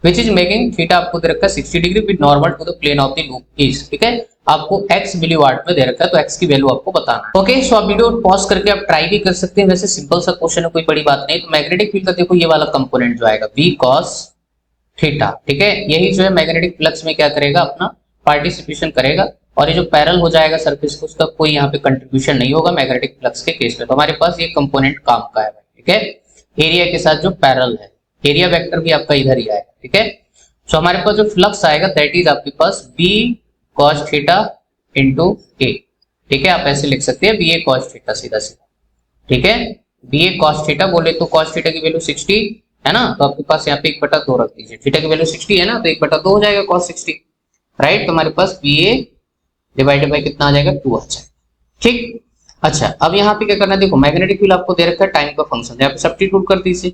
which is making theta आपको दे रखा है 60 degree with normal to the plane of the loop is, ठीक है। आपको x मिलीवाट में दे रखा है, तो x की वैल्यू आपको बताना है, ओके। सो आप वीडियो पॉज करके आप ट्राई भी कर सकते हैं, वैसे सिंपल सा क्वेश्चन है, कोई बड़ी बात नहीं। तो मैग्नेटिक फील्ड का देखो ये वाला कंपोनेंट जो आएगा V cos थीटा, ठीक है, यही जो है मैग्नेटिक फ्लक्स में क्या करेगा, अपना पार्टिसिपेशन करेगा, और ये जो पैरेलल हो जाएगा सरफेस को, उसका कोई यहाँ पे कंट्रीब्यूशन नहीं होगा मैग्नेटिक फ्लक्स के केस में। तो हमारे पास ये कंपोनेंट काम का है, ठीक है। एरिया के साथ जो पैरेलल है, एरिया वेक्टर भी आपका इधर ही आएगा, ठीक है। सो हमारे पास जो फ्लक्स आएगा दैट इज आपके पास बी कॉस थीटा इंटू ए। ठीक है, आप ऐसे लिख सकते हैं बी ए कॉस थीटा सीधा सीधा। ठीक है, बी ए कॉस थीटा बोले तो कॉस थीटा की वैल्यू 60 है ना, तो आपके पास यहाँ पे 1/2 रख दीजिए। थीटा की वैल्यू 60 है ना, तो 1/2 हो जाएगा कॉस 60, राइट। तो हमारे पास बी ए डिवाइडेड बाई कितना आ जाएगा, 2 आ जाएगा। ठीक, अच्छा अब यहाँ पे क्या करना है, देखो मैग्नेटिक फील्ड आपको दे रखा है टाइम का फंक्शन, यहाँ पे सब्स्टिट्यूट कर दीजिए।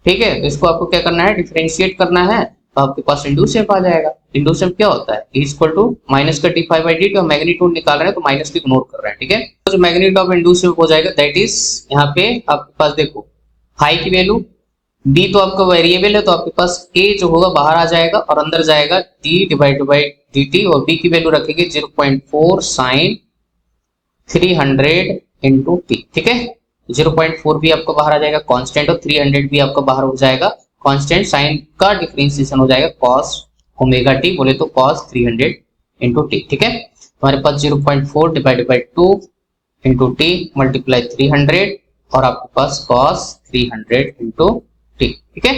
ठीक है, तो इसको आपको क्या करना है, डिफरेंशिएट करना है, तो आपके पास इंड्यूसेंट आ जाएगा। इंड्यूसेंट क्या होता है, E इक्वल टू माइनस का d/dt, और मैग्नीट्यूड निकाल रहे हैं तो माइनस को इग्नोर कर रहे हैं। ठीक है, तो जो मैग्नीट्यूड ऑफ इंड्यूसेंट हो जाएगा दैट इज यहाँ पे आपके पास देखो हाई की वैल्यू, d तो आपका वेरिएबल है तो आपके पास a जो होगा बाहर आ जाएगा और अंदर जाएगा d डिवाइडेड बाई dt, और b की वैल्यू रखेंगे 0.4 sin 300 इंटू टी। ठीक है, 0.4 भी आपको बाहर आ जाएगा कांस्टेंट, और 300 भी आपका बाहर हो जाएगा कांस्टेंट। साइन का डिफरेंशिएशन हो जाएगा cos ओमेगा टी, बोले तो cos 300 इंटू टी। ठीक है, हमारे पास 0.4 divided by 2 into T multiply 300, और आपके पास cos 300 इंटू टी। ठीक है,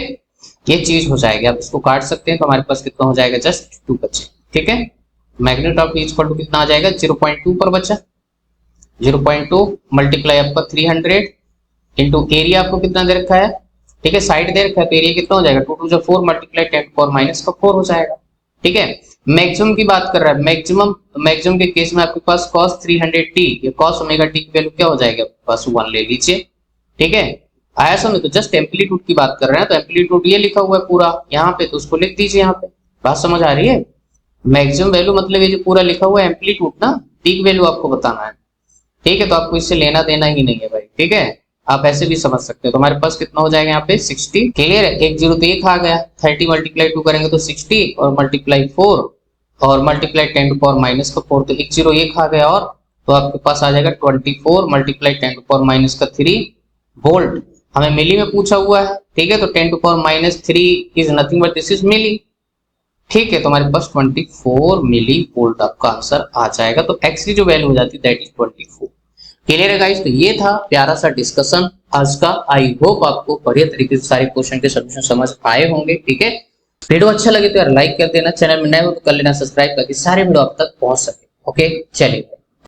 ये चीज हो जाएगी, आप इसको काट सकते हैं तो हमारे पास कितना हो जाएगा, जस्ट 2 बचे। ठीक है, magnitude of T equal to कितना आ जाएगा, 0.2 पर बचा, 0.2 मल्टीप्लाई आपका 300 इंटू एरिया आपको कितना दे रखा है। ठीक है, साइड दे रखा है तो एरिया कितना हो जाएगा, 2 टू 4 मल्टीप्लाई 10 पावर माइनस का 4 हो जाएगा। ठीक है, मैक्सिमम की बात कर रहा है, मैक्सिमम के केस में आपके पास cos 300t या cos ओमेगा टी की वैल्यू क्या हो जाएगा, आपके पास 1 ले लीजिए। ठीक है, आया समझ, तो जस्ट एम्पलीट्यूड की बात कर रहे हैं, तो एम्पलीट्यूड ये लिखा हुआ है पूरा यहाँ पे, तो उसको लिख दीजिए यहाँ पे। बात समझ आ रही है, मैक्सिमम वैल्यू मतलब ये जो पूरा लिखा हुआ है एम्पलीट्यूड ना, टी की वैल्यू आपको बताना है। ठीक है, तो आपको इससे लेना देना ही नहीं है भाई। ठीक है, आप ऐसे भी समझ सकते हो। तो हमारे पास कितना हो जाएगा यहाँ पे 60, क्लियर है। 1 0 तो 1 आ गया, 30 मल्टीप्लाई 2 करेंगे तो 60, और मल्टीप्लाई 4 और मल्टीप्लाई 10 टू पावर माइनस का 4, तो 1 0 1 आ गया, और तो आपके पास आ जाएगा 24 मल्टीप्लाई 10 टू पावर माइनस का 3 वोल्ट। हमें मिली में पूछा हुआ है। ठीक है, तो 10 to power minus 3 is nothing but this is milli. ठीक है, तो हमारे पास 24 मिली वोल्ट आपका आंसर आ जाएगा। तो x की जो वैल्यू हो जाती है दैट इज 24। क्लियर है गाइस, तो ये था प्यारा सा डिस्कशन आज का। आई होप आपको बढ़िया तरीके से सारे क्वेश्चन के सॉल्यूशन समझ आए होंगे। ठीक है, वीडियो अच्छा लगे तो यार लाइक कर देना, चैनल में नए हो तो कर लेना सब्सक्राइब, ताकि सारे वीडियो आप तक पहुंच सके। ओके, चलिए।